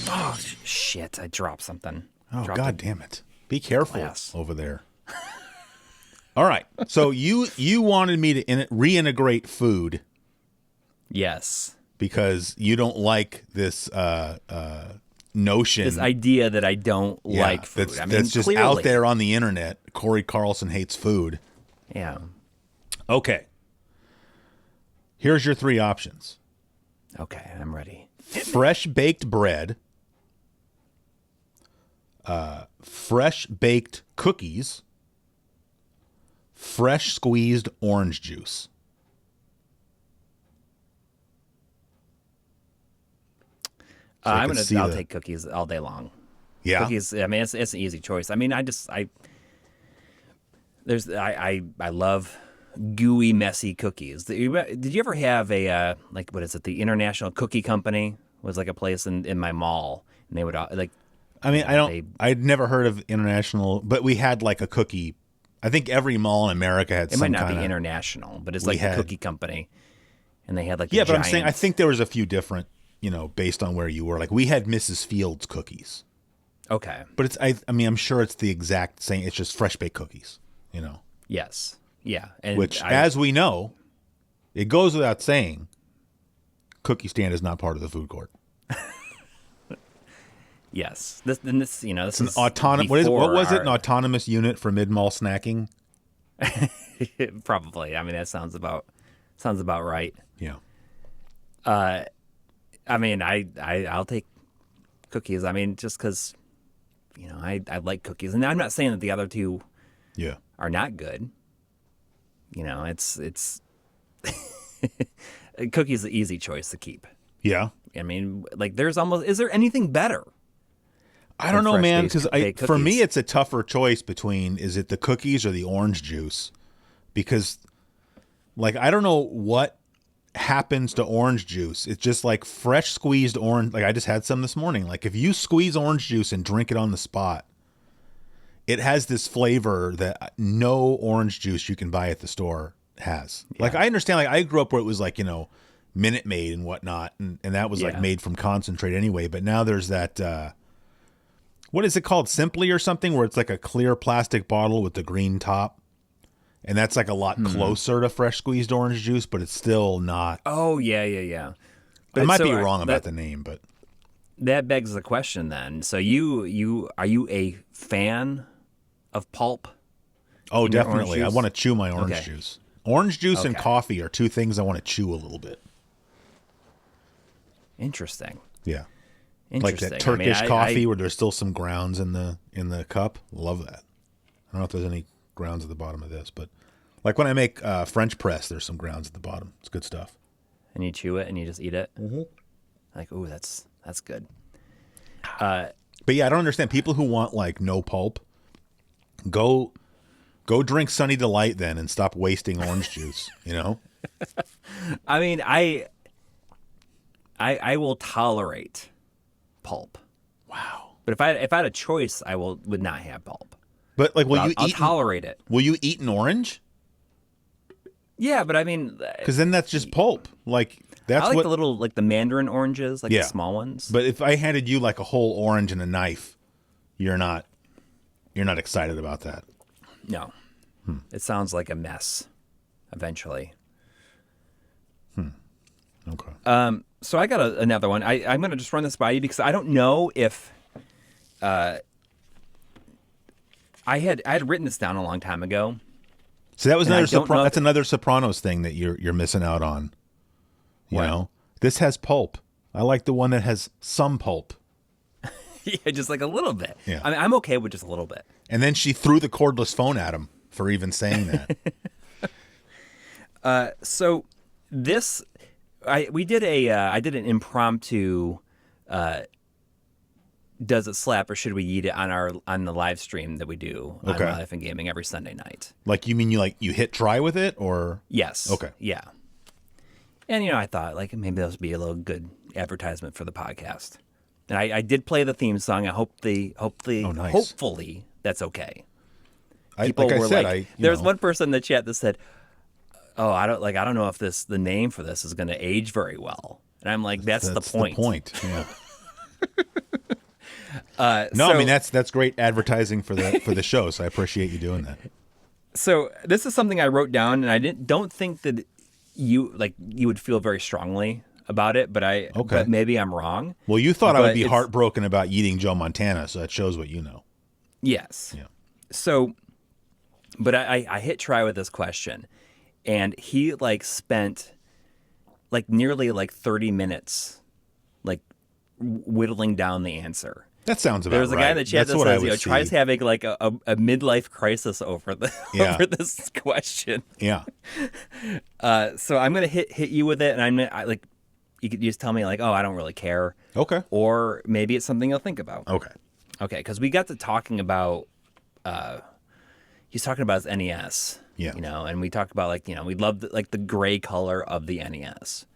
[SPEAKER 1] Oh shit! I dropped something.
[SPEAKER 2] Oh,
[SPEAKER 1] Dropped
[SPEAKER 2] God damn it. Be careful
[SPEAKER 1] glass.
[SPEAKER 2] over there. All right. So you wanted me to reintegrate food
[SPEAKER 1] Yes.
[SPEAKER 2] because you don't like this notion.
[SPEAKER 1] This idea that I don't like food.
[SPEAKER 2] That's,
[SPEAKER 1] I mean,
[SPEAKER 2] that's just
[SPEAKER 1] clearly.
[SPEAKER 2] out there on the internet. Corey Carlson hates food.
[SPEAKER 1] Yeah.
[SPEAKER 2] Okay. Here's your 3 options.
[SPEAKER 1] Okay, I'm ready.
[SPEAKER 2] Fresh baked bread, fresh baked cookies, fresh squeezed orange juice. I can see
[SPEAKER 1] I'll
[SPEAKER 2] the-
[SPEAKER 1] take cookies all day long.
[SPEAKER 2] Yeah.
[SPEAKER 1] Cookies. I mean, it's an easy choice. I mean, I love gooey, messy cookies. Did you ever have a like what is it? The International Cookie Company was like a place in my mall, and they would like.
[SPEAKER 2] I mean, I'd never heard of international, but we had like a cookie. I think every mall in America had
[SPEAKER 1] It
[SPEAKER 2] some
[SPEAKER 1] might not
[SPEAKER 2] kind
[SPEAKER 1] be
[SPEAKER 2] of
[SPEAKER 1] international, but it's
[SPEAKER 2] we
[SPEAKER 1] like
[SPEAKER 2] had-
[SPEAKER 1] the Cookie Company, and they had like
[SPEAKER 2] Yeah,
[SPEAKER 1] the
[SPEAKER 2] but I'm saying I
[SPEAKER 1] giant-
[SPEAKER 2] think there was a few different, based on where you were. Like we had Mrs. Fields cookies.
[SPEAKER 1] Okay.
[SPEAKER 2] But it's I mean I'm sure it's the exact same. It's just fresh baked cookies,
[SPEAKER 1] Yes. Yeah. And
[SPEAKER 2] Which, as we know, it goes without saying, cookie stand is not part of the food court.
[SPEAKER 1] yes. This this
[SPEAKER 2] It's
[SPEAKER 1] is
[SPEAKER 2] an autonomous. What was it? An
[SPEAKER 1] our-
[SPEAKER 2] autonomous unit for mid mall snacking.
[SPEAKER 1] Probably. I mean, that sounds about right.
[SPEAKER 2] Yeah.
[SPEAKER 1] I mean, I'll take cookies. I mean, just because, I like cookies, and I'm not saying that the other two
[SPEAKER 2] Yeah.
[SPEAKER 1] are not good. It's cookies the easy choice to keep.
[SPEAKER 2] Yeah.
[SPEAKER 1] I mean, like is there anything better?
[SPEAKER 2] I don't know,
[SPEAKER 1] fresh
[SPEAKER 2] man,
[SPEAKER 1] baked
[SPEAKER 2] because for me
[SPEAKER 1] cookies.
[SPEAKER 2] it's a tougher choice between is it the cookies or the orange juice? Because, like, I don't know what happens to orange juice. It's just like fresh squeezed orange. Like I just had some this morning. Like if you squeeze orange juice and drink it on the spot, it has this flavor that no orange juice you can buy at the store has.
[SPEAKER 1] Yeah.
[SPEAKER 2] Like I understand, like I grew up where it was like, Minute Maid and whatnot, and that was like
[SPEAKER 1] Yeah.
[SPEAKER 2] made from concentrate anyway. But now there's that what is it called? Simply or something, where it's like a clear plastic bottle with the green top. And that's like a lot closer to fresh squeezed orange juice, but it's still not.
[SPEAKER 1] Oh yeah.
[SPEAKER 2] I might
[SPEAKER 1] so
[SPEAKER 2] be
[SPEAKER 1] I-
[SPEAKER 2] wrong about
[SPEAKER 1] that-
[SPEAKER 2] the name, but
[SPEAKER 1] That begs the question then. So you are you a fan of Pulp?
[SPEAKER 2] oh,
[SPEAKER 1] in your orange
[SPEAKER 2] definitely. I
[SPEAKER 1] juice?
[SPEAKER 2] want to chew my orange
[SPEAKER 1] Okay.
[SPEAKER 2] juice. Orange juice and
[SPEAKER 1] Okay.
[SPEAKER 2] coffee are two things I want to chew a little bit.
[SPEAKER 1] Interesting.
[SPEAKER 2] Yeah.
[SPEAKER 1] Interesting.
[SPEAKER 2] Like that
[SPEAKER 1] I mean,
[SPEAKER 2] Turkish
[SPEAKER 1] I-
[SPEAKER 2] coffee where there's still some grounds in the cup. Love that. I don't know if there's any grounds at the bottom of this, but like when I make French press, there's some grounds at the bottom. It's good stuff.
[SPEAKER 1] and you chew it and you just eat it. Mm-hmm. Like, ooh, that's good.
[SPEAKER 2] But yeah, I don't understand people who want like no pulp. Go drink Sunny Delight then and stop wasting orange juice.
[SPEAKER 1] I mean, I will tolerate Pulp.
[SPEAKER 2] Wow.
[SPEAKER 1] But if I had a choice, I would not have Pulp.
[SPEAKER 2] But like,
[SPEAKER 1] I'll tolerate it.
[SPEAKER 2] Will you eat an orange?
[SPEAKER 1] Yeah, but I mean,
[SPEAKER 2] Because then that's just pulp. Like that's
[SPEAKER 1] I like
[SPEAKER 2] what.
[SPEAKER 1] the little like the mandarin oranges, like
[SPEAKER 2] Yeah.
[SPEAKER 1] the small ones.
[SPEAKER 2] But if I handed you like a whole orange and a knife, you're not excited about that.
[SPEAKER 1] No, it sounds like a mess. Eventually.
[SPEAKER 2] Okay.
[SPEAKER 1] So I got another one. I'm going to just run this by you because I don't know if I had written this down a long time ago.
[SPEAKER 2] So that was
[SPEAKER 1] and I
[SPEAKER 2] another
[SPEAKER 1] don't know if
[SPEAKER 2] that's another Sopranos thing that you're missing out on. You
[SPEAKER 1] What?
[SPEAKER 2] know, this has pulp. I like the one that has some pulp.
[SPEAKER 1] Yeah, just like a little bit.
[SPEAKER 2] Yeah.
[SPEAKER 1] I mean, I'm okay with just a little bit.
[SPEAKER 2] And then she threw the cordless phone at him for even saying that.
[SPEAKER 1] So this, I did an impromptu. Does it slap or should we eat it on the live stream that we do on
[SPEAKER 2] Okay.
[SPEAKER 1] My Life in Gaming every Sunday night?
[SPEAKER 2] Like you mean you hit try with it or?
[SPEAKER 1] Yes.
[SPEAKER 2] Okay.
[SPEAKER 1] Yeah. And I thought like maybe this would be a little good advertisement for the podcast. And I did play the theme song. I hopefully
[SPEAKER 2] nice.
[SPEAKER 1] hopefully that's okay.
[SPEAKER 2] Like I said,
[SPEAKER 1] there's one person in the chat that said, "Oh, I don't know if the name for this is going to age very well." And I'm like, that's the point.
[SPEAKER 2] The point. Yeah.
[SPEAKER 1] I
[SPEAKER 2] mean that's great advertising for the show. So I appreciate you doing that.
[SPEAKER 1] So this is something I wrote down, and I don't think that you would feel very strongly about it, but maybe I'm wrong.
[SPEAKER 2] Well, you thought I
[SPEAKER 1] But
[SPEAKER 2] would be
[SPEAKER 1] it's-
[SPEAKER 2] heartbroken about eating Joe Montana, so that shows what you know.
[SPEAKER 1] Yes.
[SPEAKER 2] Yeah.
[SPEAKER 1] So, but I hit try with this question, and he spent nearly 30 minutes whittling down the answer.
[SPEAKER 2] That sounds about right.
[SPEAKER 1] There's a guy in the chat
[SPEAKER 2] That's
[SPEAKER 1] that
[SPEAKER 2] what I
[SPEAKER 1] says,
[SPEAKER 2] would
[SPEAKER 1] tries
[SPEAKER 2] see.
[SPEAKER 1] having a midlife crisis over over this question.
[SPEAKER 2] Yeah.
[SPEAKER 1] So I'm gonna hit you with it, and you could just tell me oh, I don't really care.
[SPEAKER 2] Okay.
[SPEAKER 1] Or maybe it's something you'll think about.
[SPEAKER 2] Okay.
[SPEAKER 1] Okay, because we got to talking about, he's talking about his NES.
[SPEAKER 2] Yeah.
[SPEAKER 1] And we talked about we love the gray color of the NES.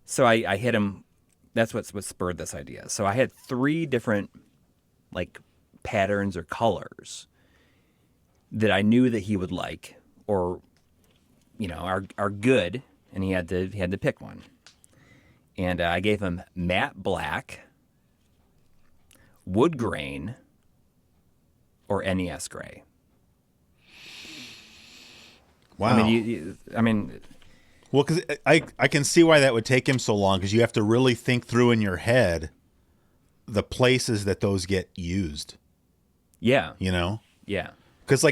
[SPEAKER 1] So I hit him. That's what spurred this idea. So I had 3 different patterns or colors that I knew that he would like, or are good, and he had to pick one. And I gave him matte black, wood grain, or NES gray.
[SPEAKER 2] Wow.
[SPEAKER 1] I mean,
[SPEAKER 2] Well, because I can see why that would take him so long, because you have to really think through in your head the places that those get used.
[SPEAKER 1] yeah,
[SPEAKER 2] Because
[SPEAKER 1] yeah,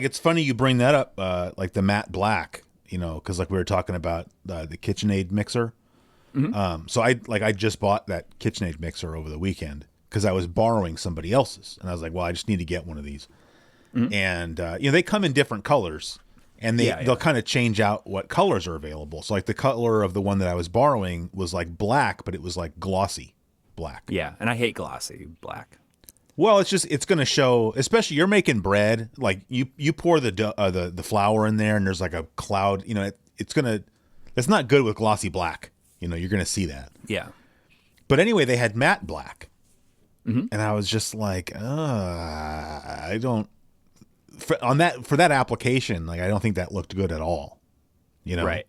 [SPEAKER 2] it's funny you bring that up, the matte black. Because we were talking about the KitchenAid mixer.
[SPEAKER 1] Mm-hmm.
[SPEAKER 2] So I just bought that KitchenAid mixer over the weekend because I was borrowing somebody else's, and I was like, well, I just need to get one of these.
[SPEAKER 1] Mm-hmm.
[SPEAKER 2] And they come in different colors. And they'll kind of change out what colors are available. So the color of the one that I was borrowing was black, but it was glossy black.
[SPEAKER 1] yeah. And I hate glossy black.
[SPEAKER 2] Well, it's going to show, especially you're making bread. You pour the flour in there, and there's a cloud. It's not good with glossy black. You're going to see that.
[SPEAKER 1] Yeah.
[SPEAKER 2] But anyway, they had matte black,
[SPEAKER 1] Mm-hmm.
[SPEAKER 2] and I was just I don't. For that application, I don't think that looked good at all.
[SPEAKER 1] Right.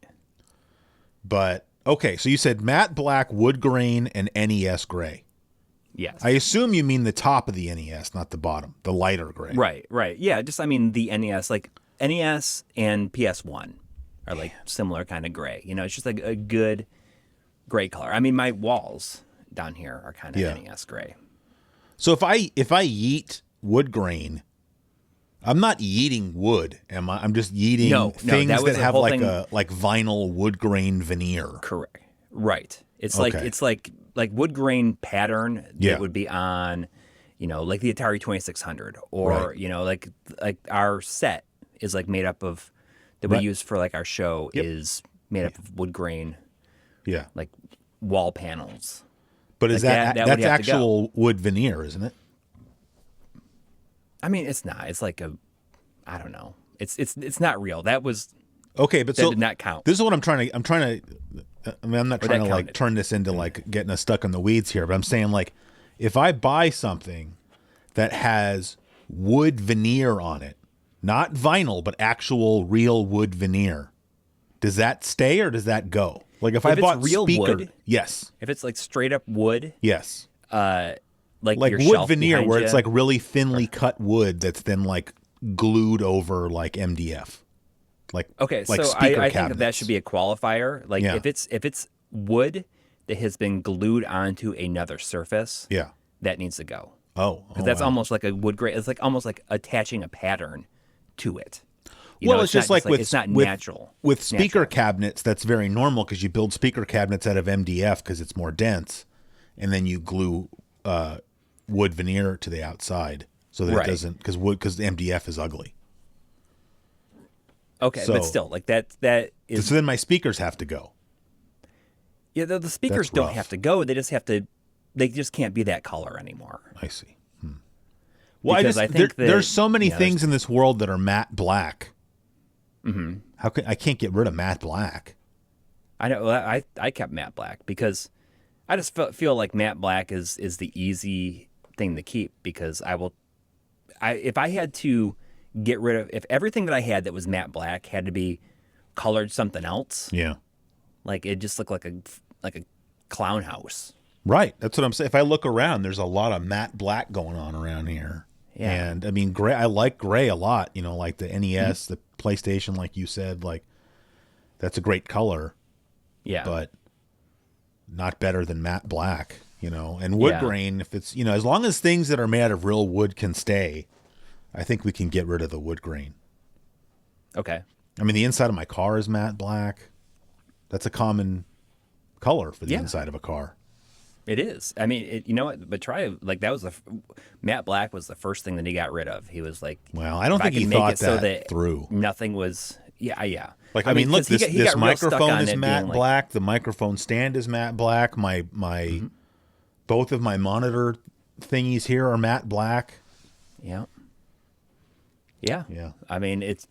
[SPEAKER 2] But okay, so you said matte black, wood grain, and NES gray.
[SPEAKER 1] Yes.
[SPEAKER 2] I assume you mean the top of the NES, not the bottom, the lighter gray.
[SPEAKER 1] Right. Yeah. Just the NES, NES and PS1 are similar kind of gray. It's just a good gray color. I mean, my walls down here are kind of NES gray.
[SPEAKER 2] So if I yeet wood grain, I'm not yeeting wood, am I? I'm just yeeting things that have a vinyl wood grain veneer.
[SPEAKER 1] Correct. Right. It's
[SPEAKER 2] Okay.
[SPEAKER 1] it's like wood grain pattern
[SPEAKER 2] Yeah.
[SPEAKER 1] that would be on, the Atari 2600, or
[SPEAKER 2] Right.
[SPEAKER 1] like our set is made up of that we
[SPEAKER 2] Right.
[SPEAKER 1] use for our show
[SPEAKER 2] Yep.
[SPEAKER 1] is made up of wood grain
[SPEAKER 2] Yeah.
[SPEAKER 1] wall panels.
[SPEAKER 2] But is
[SPEAKER 1] that would
[SPEAKER 2] that's
[SPEAKER 1] have to go.
[SPEAKER 2] actual wood veneer, isn't it?
[SPEAKER 1] I mean, it's not. It's I don't know. It's not real. That was
[SPEAKER 2] Okay, but
[SPEAKER 1] that
[SPEAKER 2] so
[SPEAKER 1] did not count.
[SPEAKER 2] this is what I'm trying to. I'm not trying to
[SPEAKER 1] counted.
[SPEAKER 2] turn this into getting us stuck in the weeds here. But I'm saying if I buy something that has wood veneer on it, not vinyl, but actual real wood veneer, does that stay or does that go? If I
[SPEAKER 1] it's
[SPEAKER 2] bought
[SPEAKER 1] real
[SPEAKER 2] speaker,
[SPEAKER 1] wood?
[SPEAKER 2] yes,
[SPEAKER 1] If it's straight up wood,
[SPEAKER 2] yes,
[SPEAKER 1] your
[SPEAKER 2] wood
[SPEAKER 1] shelf
[SPEAKER 2] veneer
[SPEAKER 1] behind
[SPEAKER 2] where
[SPEAKER 1] you,
[SPEAKER 2] it's really thinly cut wood that's then glued over MDF.
[SPEAKER 1] Okay, so
[SPEAKER 2] speaker
[SPEAKER 1] I think
[SPEAKER 2] cabinets.
[SPEAKER 1] that should be a qualifier.
[SPEAKER 2] Yeah.
[SPEAKER 1] if it's wood that has been glued onto another surface,
[SPEAKER 2] Yeah.
[SPEAKER 1] that needs to go.
[SPEAKER 2] Oh,
[SPEAKER 1] Because that's
[SPEAKER 2] wow.
[SPEAKER 1] almost like a wood grain. It's almost like attaching a pattern to it.
[SPEAKER 2] It's just
[SPEAKER 1] not
[SPEAKER 2] with
[SPEAKER 1] it's not
[SPEAKER 2] with-
[SPEAKER 1] natural.
[SPEAKER 2] With speaker
[SPEAKER 1] Natural.
[SPEAKER 2] cabinets, that's very normal because you build speaker cabinets out of MDF because it's more dense, and then you glue wood veneer to the outside so that
[SPEAKER 1] Right.
[SPEAKER 2] it doesn't because MDF is ugly.
[SPEAKER 1] Okay,
[SPEAKER 2] so-
[SPEAKER 1] but still, that is
[SPEAKER 2] So then my speakers have to go.
[SPEAKER 1] Yeah, the speakers
[SPEAKER 2] That's
[SPEAKER 1] don't
[SPEAKER 2] rough.
[SPEAKER 1] have to go. They just have to. They just can't be that color anymore.
[SPEAKER 2] I see. Well,
[SPEAKER 1] Because I think that
[SPEAKER 2] there's so many
[SPEAKER 1] yeah,
[SPEAKER 2] things in this world that are matte black. Mm-hmm. I can't get rid of matte black.
[SPEAKER 1] I know. I kept matte black because I just feel like matte black is the easy thing to keep because if I had to get rid of if everything that I had that was matte black had to be colored something else,
[SPEAKER 2] Yeah.
[SPEAKER 1] like it just looked like a clown house.
[SPEAKER 2] Right. That's what I'm saying. If I look around, there's a lot of matte black going on around here.
[SPEAKER 1] Yeah.
[SPEAKER 2] And I mean, gray. I like gray a lot. You know, like the NES, the PlayStation, like you said, like that's a great color,
[SPEAKER 1] Yeah.
[SPEAKER 2] but not better than matte black. You know, and wood
[SPEAKER 1] Yeah.
[SPEAKER 2] grain. If it's as long as things that are made out of real wood can stay, I think we can get rid of the wood grain.
[SPEAKER 1] Okay.
[SPEAKER 2] I mean, the inside of my car is matte black. That's a common color for the
[SPEAKER 1] Yeah.
[SPEAKER 2] inside of a car.
[SPEAKER 1] It is. I mean, you know what? But that was Matt Black was the first thing that he got rid of. He was like,
[SPEAKER 2] Well, I don't
[SPEAKER 1] if
[SPEAKER 2] think he
[SPEAKER 1] can make
[SPEAKER 2] thought
[SPEAKER 1] it so
[SPEAKER 2] that through.
[SPEAKER 1] Nothing was. Yeah.
[SPEAKER 2] Like, I mean, look,
[SPEAKER 1] 'cause he
[SPEAKER 2] this
[SPEAKER 1] got real stuck
[SPEAKER 2] microphone
[SPEAKER 1] on
[SPEAKER 2] is
[SPEAKER 1] it
[SPEAKER 2] matte
[SPEAKER 1] being like-
[SPEAKER 2] black. The microphone stand is matte black. My both of my monitor thingies here are matte black.
[SPEAKER 1] Yeah. Yeah.
[SPEAKER 2] Yeah.
[SPEAKER 1] I mean, it's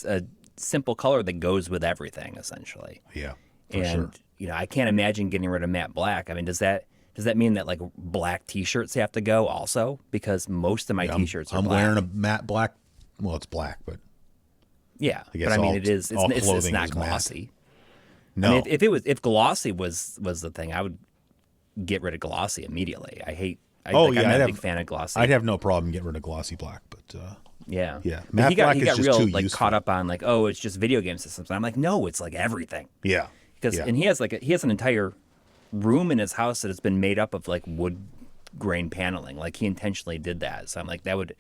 [SPEAKER 1] a simple color that goes with everything essentially.
[SPEAKER 2] Yeah, for
[SPEAKER 1] And
[SPEAKER 2] sure.
[SPEAKER 1] I can't imagine getting rid of matte black. I mean, does that mean that like black T-shirts have to go also? Because most of my T-shirts are
[SPEAKER 2] I'm
[SPEAKER 1] black.
[SPEAKER 2] wearing a matte black. Well, it's black, but
[SPEAKER 1] Yeah,
[SPEAKER 2] I guess
[SPEAKER 1] but I mean,
[SPEAKER 2] all-
[SPEAKER 1] it's
[SPEAKER 2] all
[SPEAKER 1] not
[SPEAKER 2] clothing is matte.
[SPEAKER 1] glossy.
[SPEAKER 2] no.
[SPEAKER 1] I mean, if glossy was the thing, I would get rid of glossy immediately. I'm not a big fan of glossy.
[SPEAKER 2] I'd have no problem getting rid of glossy black, but
[SPEAKER 1] yeah.
[SPEAKER 2] Yeah.
[SPEAKER 1] But
[SPEAKER 2] Matte
[SPEAKER 1] he got
[SPEAKER 2] black
[SPEAKER 1] he
[SPEAKER 2] is
[SPEAKER 1] got
[SPEAKER 2] just
[SPEAKER 1] real
[SPEAKER 2] too
[SPEAKER 1] like
[SPEAKER 2] useful.
[SPEAKER 1] caught up on like, oh, it's just video game systems. And I'm like, no, it's like everything.
[SPEAKER 2] yeah.
[SPEAKER 1] Because
[SPEAKER 2] Yeah.
[SPEAKER 1] and he has an entire room in his house that has been made up of like wood grain paneling. Like he intentionally did that. So I'm like, that would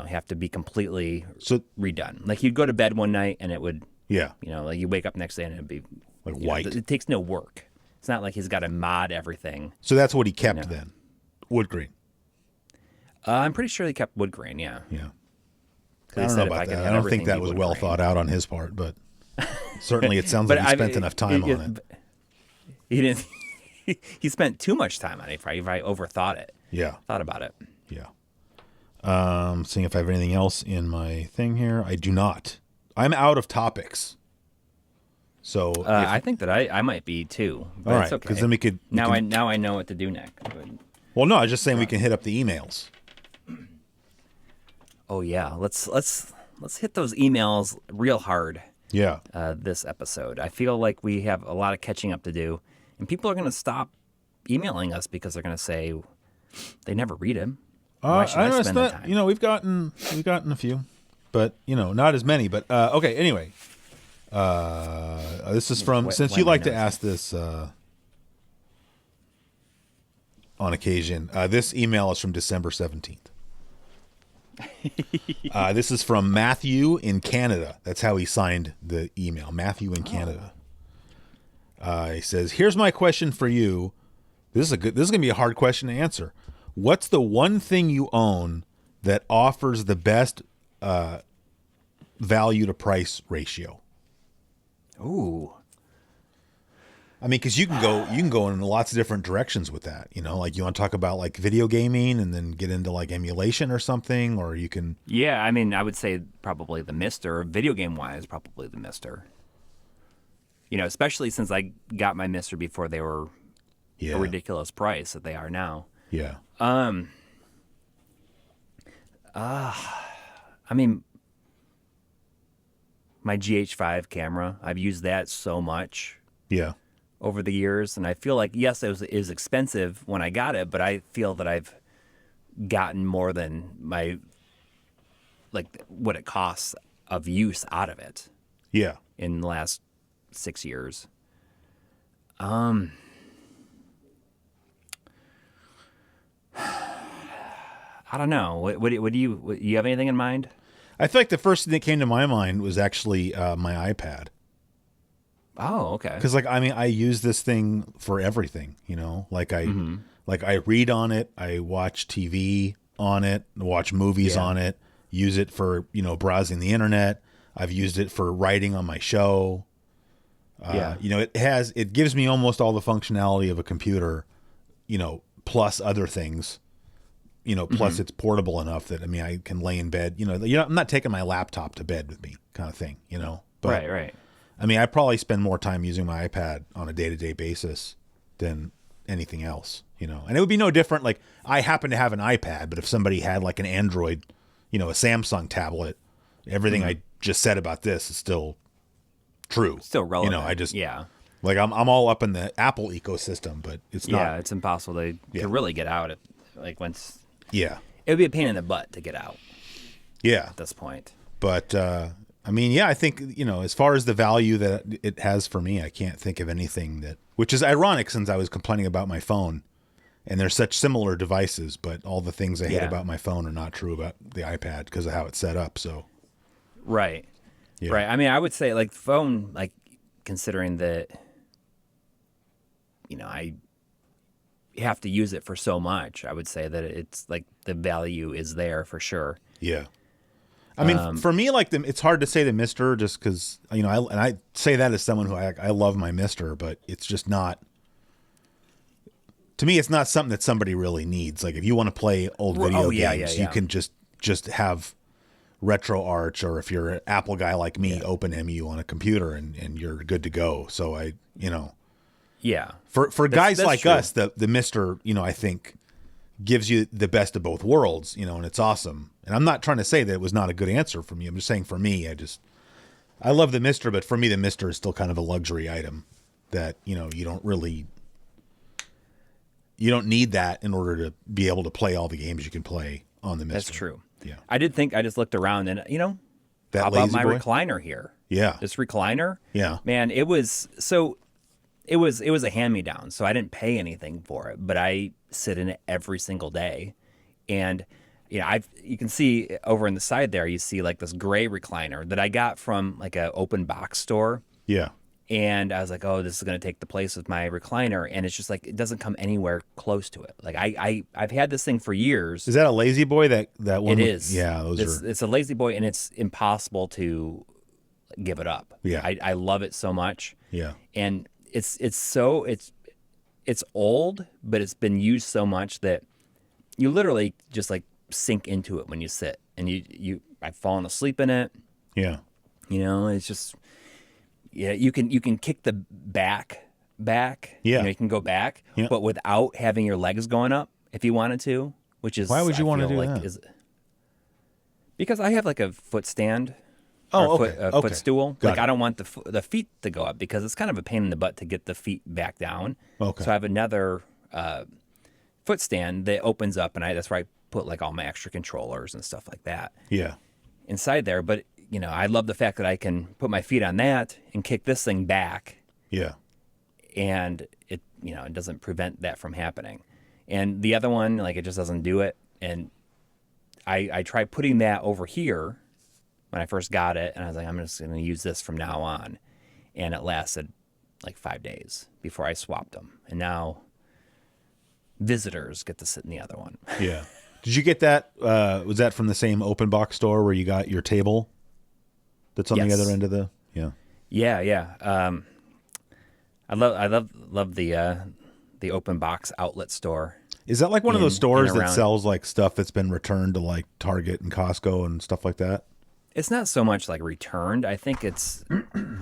[SPEAKER 1] have to be completely
[SPEAKER 2] So
[SPEAKER 1] redone. Like you'd go to bed one night and it would
[SPEAKER 2] yeah,
[SPEAKER 1] like you wake up next day and it'd be
[SPEAKER 2] like white.
[SPEAKER 1] It takes no work. It's not like he's got to mod everything.
[SPEAKER 2] So that's what he kept then. Wood grain.
[SPEAKER 1] I'm pretty sure he kept wood grain. Yeah.
[SPEAKER 2] Yeah.
[SPEAKER 1] He
[SPEAKER 2] I don't
[SPEAKER 1] said
[SPEAKER 2] know
[SPEAKER 1] if
[SPEAKER 2] about
[SPEAKER 1] could
[SPEAKER 2] that.
[SPEAKER 1] have
[SPEAKER 2] I don't
[SPEAKER 1] everything
[SPEAKER 2] think that
[SPEAKER 1] be
[SPEAKER 2] was
[SPEAKER 1] wood
[SPEAKER 2] well
[SPEAKER 1] grain.
[SPEAKER 2] thought out on his part, but certainly it sounds like he spent enough time on it.
[SPEAKER 1] He didn't. He spent too much time on it. If I overthought it,
[SPEAKER 2] Yeah.
[SPEAKER 1] thought about it.
[SPEAKER 2] Yeah. Seeing if I have anything else in my thing here. I do not. I'm out of topics. So
[SPEAKER 1] I think that I might be too. But
[SPEAKER 2] all
[SPEAKER 1] it's
[SPEAKER 2] right,
[SPEAKER 1] okay.
[SPEAKER 2] because then we could.
[SPEAKER 1] Now I know what to do next. But-
[SPEAKER 2] Well, no, I was just saying we can hit up the emails.
[SPEAKER 1] oh yeah, let's hit those emails real hard.
[SPEAKER 2] Yeah.
[SPEAKER 1] This episode, I feel like we have a lot of catching up to do, and people are going to stop emailing us because they're going to say they never read them. Why should I spend the time?
[SPEAKER 2] We've gotten a few, but not as many. But okay. Anyway, this is from since you like to ask this on occasion. This email is from December 17th. This is from Matthew in Canada. That's how he signed the email. Matthew in Canada. He says, "Here's my question for you. This is gonna be a hard question to answer. What's the one thing you own that offers the best value to price ratio?"
[SPEAKER 1] Ooh,
[SPEAKER 2] I mean, because you can go in lots of different directions with that. Like you want to talk about like video gaming and then get into like emulation or something, or you can.
[SPEAKER 1] yeah. I mean, I would say probably the Mister. Video game wise, probably the Mister. Especially since I got my Mister before they were
[SPEAKER 2] Yeah.
[SPEAKER 1] a ridiculous price that they are now.
[SPEAKER 2] Yeah.
[SPEAKER 1] I mean, my GH5 camera, I've used that so much
[SPEAKER 2] Yeah.
[SPEAKER 1] over the years, and I feel like, yes, it was expensive when I got it, but I feel that I've gotten more than what it costs of use out of it
[SPEAKER 2] Yeah.
[SPEAKER 1] in the last 6 years. I don't know. What do you have anything in mind?
[SPEAKER 2] I feel like the first thing that came to my mind was actually my iPad.
[SPEAKER 1] Oh, okay.
[SPEAKER 2] Because I use this thing for everything, like I read on it, I watch TV on it, watch movies
[SPEAKER 1] Yeah.
[SPEAKER 2] on it, use it for, browsing the internet. I've used it for writing on my show.
[SPEAKER 1] Yeah.
[SPEAKER 2] You know, it gives me almost all the functionality of a computer, you know, plus other things, you know, plus it's portable enough that, I mean, I can lay in bed, you know, I'm not taking my laptop to bed with me kind of thing, you know, but
[SPEAKER 1] right.
[SPEAKER 2] I mean, I probably spend more time using my iPad on a day-to-day basis than anything else, you know, and it would be no different. Like, I happen to have an iPad, but if somebody had like an Android, you know, a Samsung tablet, everything I just said about this is still true.
[SPEAKER 1] Still relevant.
[SPEAKER 2] You know, I just,
[SPEAKER 1] yeah.
[SPEAKER 2] like, I'm all up in the Apple ecosystem, but it's not.
[SPEAKER 1] Yeah, it's impossible to really get out. Like once,
[SPEAKER 2] Yeah.
[SPEAKER 1] it would be a pain in the butt to get out
[SPEAKER 2] Yeah.
[SPEAKER 1] at this point.
[SPEAKER 2] But, I mean, yeah, I think, you know, as far as the value that it has for me, I can't think of anything that, which is ironic since I was complaining about my phone and they're such similar devices, but all the things I hate about my phone are not true about the iPad because of how it's set up. So,
[SPEAKER 1] Right.
[SPEAKER 2] yeah.
[SPEAKER 1] Right. I mean, I would say like phone, like considering that, you know, I have to use it for so much, I would say that it's like the value is there for sure.
[SPEAKER 2] Yeah. I mean, for me, like it's hard to say the Mister just because, you know, I say that as someone who I love my Mister, but it's just not, to me, it's not something that somebody really needs. Like if you want to play old video games, you can just have RetroArch, or if you're an Apple guy like me, OpenMU on a computer and you're good to go. So you know,
[SPEAKER 1] Yeah.
[SPEAKER 2] for guys
[SPEAKER 1] that's
[SPEAKER 2] like
[SPEAKER 1] true.
[SPEAKER 2] us, the Mister, you know, I think gives you the best of both worlds, you know, and it's awesome. And I'm not trying to say that it was not a good answer from you. I'm just saying for me, I love the Mister, but for me, the Mister is still kind of a luxury item that, you know, you don't need that in order to be able to play all the games you can play on the Mister.
[SPEAKER 1] That's true.
[SPEAKER 2] Yeah.
[SPEAKER 1] I just looked around and, you know,
[SPEAKER 2] That
[SPEAKER 1] how about
[SPEAKER 2] lazy
[SPEAKER 1] my
[SPEAKER 2] boy?
[SPEAKER 1] recliner here?
[SPEAKER 2] Yeah.
[SPEAKER 1] This recliner?
[SPEAKER 2] Yeah.
[SPEAKER 1] Man, it was a hand-me-down, so I didn't pay anything for it, but I sit in it every single day. And you know, you can see over in the side there, you see like this gray recliner that I got from like a open box store.
[SPEAKER 2] Yeah.
[SPEAKER 1] And I was like, oh, this is going to take the place of my recliner. And it's just like, it doesn't come anywhere close to it. Like I've had this thing for years.
[SPEAKER 2] Is that a lazy boy? That one?
[SPEAKER 1] It is.
[SPEAKER 2] Yeah.
[SPEAKER 1] It's a lazy boy, and it's impossible to give it up.
[SPEAKER 2] Yeah.
[SPEAKER 1] I love it so much.
[SPEAKER 2] Yeah.
[SPEAKER 1] And it's old, but it's been used so much that you literally just like sink into it when you sit, and I've fallen asleep in it.
[SPEAKER 2] Yeah.
[SPEAKER 1] You know, it's just, yeah, you can kick the back.
[SPEAKER 2] Yeah.
[SPEAKER 1] You know, you can go back,
[SPEAKER 2] Yeah.
[SPEAKER 1] but without having your legs going up if you wanted to, which is,
[SPEAKER 2] Why would you
[SPEAKER 1] I
[SPEAKER 2] want to
[SPEAKER 1] feel
[SPEAKER 2] do
[SPEAKER 1] like
[SPEAKER 2] that?
[SPEAKER 1] Because I have like a foot stand.
[SPEAKER 2] Oh,
[SPEAKER 1] or
[SPEAKER 2] okay.
[SPEAKER 1] a
[SPEAKER 2] Okay.
[SPEAKER 1] footstool.
[SPEAKER 2] Got
[SPEAKER 1] Like
[SPEAKER 2] it.
[SPEAKER 1] I don't want the feet to go up because it's kind of a pain in the butt to get the feet back down.
[SPEAKER 2] Okay.
[SPEAKER 1] So I have another foot stand that opens up, and that's where I put like all my extra controllers and stuff like that
[SPEAKER 2] Yeah.
[SPEAKER 1] inside there. But you know, I love the fact that I can put my feet on that and kick this thing back,
[SPEAKER 2] Yeah.
[SPEAKER 1] and it, you know, it doesn't prevent that from happening. And the other one, like, it just doesn't do it. And I tried putting that over here when I first got it, and I was like, I'm just going to use this from now on. And it lasted like 5 days before I swapped them. And now visitors get to sit in the other one.
[SPEAKER 2] Yeah. Did you get that? Was that from the same open box store where you got your table that's on the
[SPEAKER 1] Yes.
[SPEAKER 2] other end of the? Yeah.
[SPEAKER 1] Yeah. I love the open box outlet store.
[SPEAKER 2] Is that like one of those stores that
[SPEAKER 1] around.
[SPEAKER 2] sells like stuff that's been returned to like Target and Costco and stuff like that?
[SPEAKER 1] It's not so much like returned. I think it's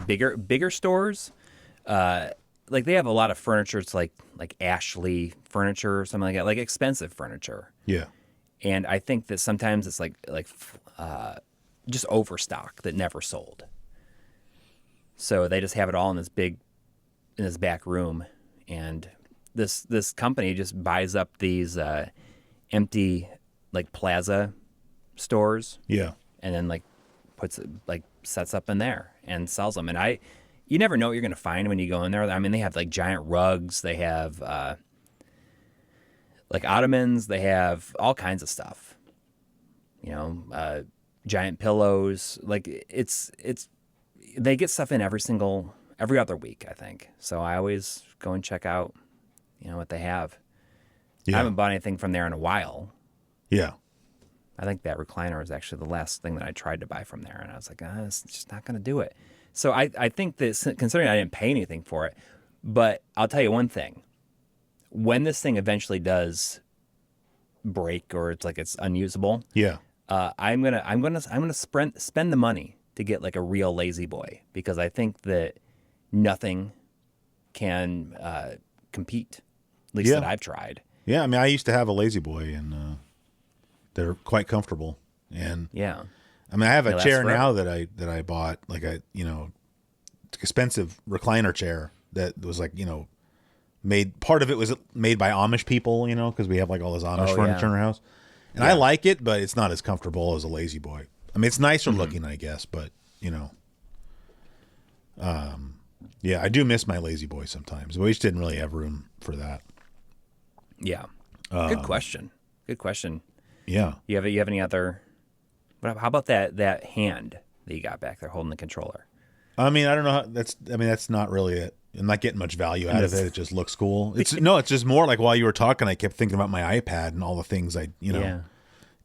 [SPEAKER 1] bigger stores. Like they have a lot of furniture. It's like Ashley furniture or something like that, like expensive furniture.
[SPEAKER 2] Yeah.
[SPEAKER 1] And I think that sometimes it's like just overstock that never sold. So they just have it all in this back room, and this company just buys up these empty like plaza stores.
[SPEAKER 2] Yeah.
[SPEAKER 1] And then like sets up in there and sells them. And you never know what you're going to find when you go in there. I mean, they have like giant rugs. They have like ottomans. They have all kinds of stuff. You know, giant pillows. Like they get stuff in every other week, I think. So I always go and check out, you know, what they have.
[SPEAKER 2] Yeah.
[SPEAKER 1] I haven't bought anything from there in a while.
[SPEAKER 2] Yeah.
[SPEAKER 1] I think that recliner was actually the last thing that I tried to buy from there, and I was like, it's just not going to do it. So I think that considering I didn't pay anything for it, but I'll tell you one thing: when this thing eventually does break or it's unusable,
[SPEAKER 2] Yeah.
[SPEAKER 1] I'm gonna spend the money to get like a real lazy boy because I think that nothing can compete. At least
[SPEAKER 2] Yeah.
[SPEAKER 1] that I've tried.
[SPEAKER 2] Yeah. I mean, I used to have a Lazy Boy, and they're quite comfortable. And
[SPEAKER 1] Yeah.
[SPEAKER 2] I mean, I have
[SPEAKER 1] They
[SPEAKER 2] a
[SPEAKER 1] last
[SPEAKER 2] chair
[SPEAKER 1] forever.
[SPEAKER 2] now that I bought, like a expensive recliner chair that was like made. Part of it was made by Amish people, because we have like all this Amish
[SPEAKER 1] Oh,
[SPEAKER 2] furniture
[SPEAKER 1] yeah.
[SPEAKER 2] in our house, and I like it, but it's not as comfortable as a Lazy Boy. I mean, it's nicer
[SPEAKER 1] Mm-hmm.
[SPEAKER 2] looking, I guess, but yeah, I do miss my Lazy Boy sometimes. We just didn't really have room for that.
[SPEAKER 1] Yeah. Good question. Good question.
[SPEAKER 2] Yeah.
[SPEAKER 1] You have any other? How about that hand that you got back there holding the controller?
[SPEAKER 2] I mean, I don't know. That's not really it. I'm not getting much value out of it. It just looks cool. It's just more like while you were talking, I kept thinking about my iPad and all the things
[SPEAKER 1] Yeah.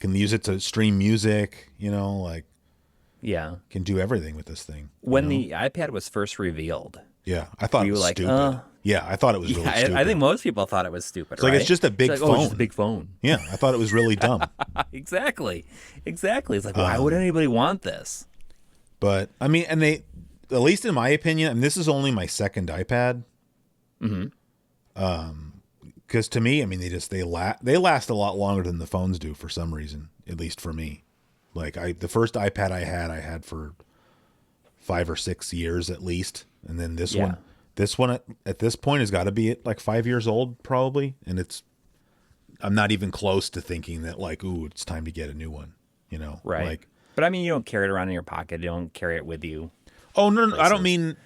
[SPEAKER 2] can use it to stream music, like
[SPEAKER 1] Yeah.
[SPEAKER 2] can do everything with this thing.
[SPEAKER 1] When the iPad was first revealed,
[SPEAKER 2] Yeah. I thought
[SPEAKER 1] were
[SPEAKER 2] it
[SPEAKER 1] you
[SPEAKER 2] was
[SPEAKER 1] like,
[SPEAKER 2] stupid. Yeah. I thought it was really
[SPEAKER 1] yeah,
[SPEAKER 2] stupid.
[SPEAKER 1] I think most people thought it was stupid.
[SPEAKER 2] like,
[SPEAKER 1] right?
[SPEAKER 2] it's just a big
[SPEAKER 1] Oh, it's just a
[SPEAKER 2] phone.
[SPEAKER 1] big phone.
[SPEAKER 2] Yeah. I thought it was really dumb.
[SPEAKER 1] Exactly. It's like, why would anybody want this?
[SPEAKER 2] But I mean, and they, at least in my opinion, and this is only my second iPad. Because to me, I mean, they last a lot longer than the phones do for some reason. At least for me, like the first iPad I had for 5 or 6 years at least, and then this
[SPEAKER 1] Yeah.
[SPEAKER 2] one at this point has got to be at like 5 years old probably, and I'm not even close to thinking that like, ooh, it's time to get a new one.
[SPEAKER 1] Right.
[SPEAKER 2] Like,
[SPEAKER 1] But I mean, you don't carry it around in your pocket. You don't carry it with you.
[SPEAKER 2] oh no, I don't
[SPEAKER 1] places.
[SPEAKER 2] mean.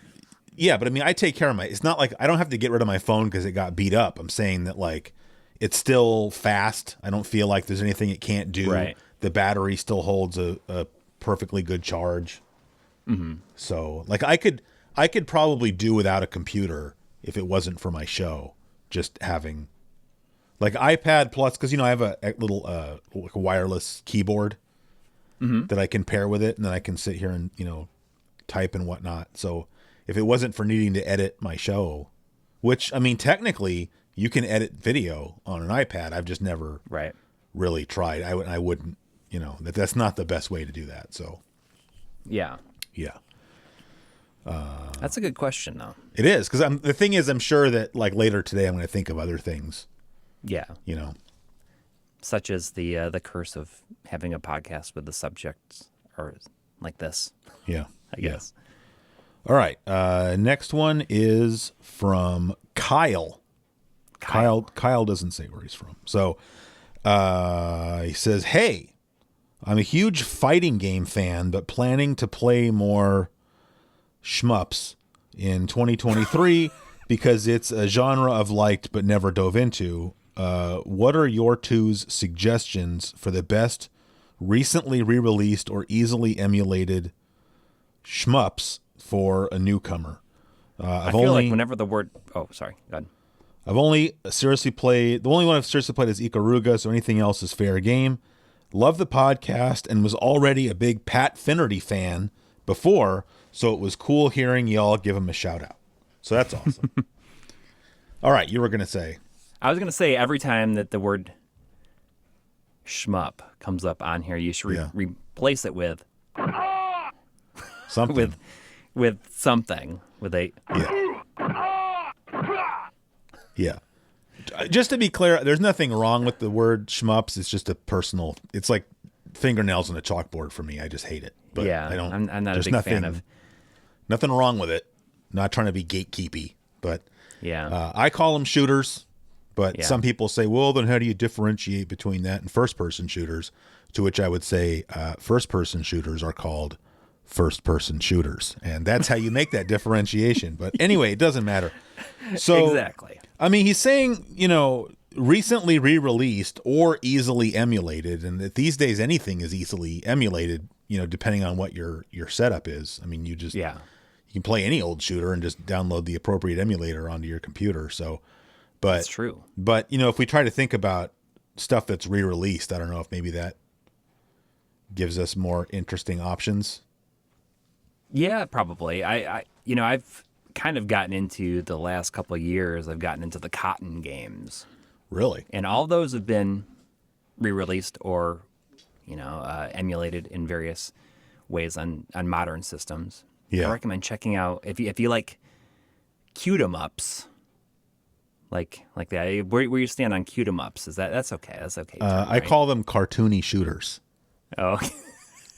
[SPEAKER 2] Yeah, but I mean, I take care of it's not like I don't have to get rid of my phone because it got beat up. I'm saying that like it's still fast. I don't feel like there's anything it can't do.
[SPEAKER 1] Right.
[SPEAKER 2] The battery still holds a perfectly good charge. Mm-hmm. So like I could probably do without a computer if it wasn't for my show. Just having like iPad Plus, because I have a little like a wireless keyboard that I can pair with it, and then I can sit here and type and whatnot. So if it wasn't for needing to edit my show, which I mean technically you can edit video on an iPad, I've just never
[SPEAKER 1] Right.
[SPEAKER 2] really tried. I wouldn't, that's not the best way to do that. So
[SPEAKER 1] Yeah.
[SPEAKER 2] yeah,
[SPEAKER 1] That's a good question, though.
[SPEAKER 2] it is, because the thing is, I'm sure that like later today I'm going to think of other things.
[SPEAKER 1] Yeah.
[SPEAKER 2] Such
[SPEAKER 1] Such as the curse of having a podcast with the subjects or like this,
[SPEAKER 2] Yeah,
[SPEAKER 1] I guess.
[SPEAKER 2] All right. Next one is from Kyle. Kyle doesn't say where he's from. So he says, "Hey, I'm a huge fighting game fan, but planning to play more shmups in 2023 because it's a genre I've liked but never dove into. What are your two's suggestions for the best recently re-released or easily emulated shmups for a newcomer?"
[SPEAKER 1] I feel like whenever the word... Oh, sorry. Go ahead.
[SPEAKER 2] I've only seriously played, the only one I've seriously played is Ikaruga, so anything else is fair game. Love the podcast and was already a big Pat Finnerty fan before, so it was cool hearing y'all give him a shout out. So that's awesome. All right, you were going to say.
[SPEAKER 1] I was going to say every time that the word shmup comes up on here, you should replace it with
[SPEAKER 2] Something.
[SPEAKER 1] with something, with a...
[SPEAKER 2] Yeah. Just to be clear, there's nothing wrong with the word shmups. It's just a personal, it's like fingernails on a chalkboard for me. I just hate it. But
[SPEAKER 1] Yeah,
[SPEAKER 2] I don't,
[SPEAKER 1] I'm not a
[SPEAKER 2] there's
[SPEAKER 1] big fan of...
[SPEAKER 2] Nothing wrong with it. Not trying to be gatekeepy, but
[SPEAKER 1] Yeah.
[SPEAKER 2] I call them shooters. But
[SPEAKER 1] Yeah.
[SPEAKER 2] some people say, well, then how do you differentiate between that and first-person shooters? To which I would say first-person shooters are called first-person shooters. And that's how you make that differentiation. But anyway, it doesn't matter. So
[SPEAKER 1] Exactly.
[SPEAKER 2] I mean, he's saying, recently re-released or easily emulated, and that these days anything is easily emulated, depending on what your setup is. I mean, you can play any old shooter and just download the appropriate emulator onto your computer. So, but
[SPEAKER 1] That's true.
[SPEAKER 2] But, if we try to think about stuff that's re-released, I don't know if maybe that gives us more interesting options.
[SPEAKER 1] Yeah, probably. I've kind of gotten into the last couple of years. I've gotten into the cotton games,
[SPEAKER 2] Really?
[SPEAKER 1] and all those have been re-released or, emulated in various ways on modern systems.
[SPEAKER 2] Yeah.
[SPEAKER 1] I recommend checking out if you like cute 'em ups, like that. Where you stand on cute 'em ups? That's okay? That's okay. Too,
[SPEAKER 2] I
[SPEAKER 1] right?
[SPEAKER 2] call them cartoony shooters.
[SPEAKER 1] Oh,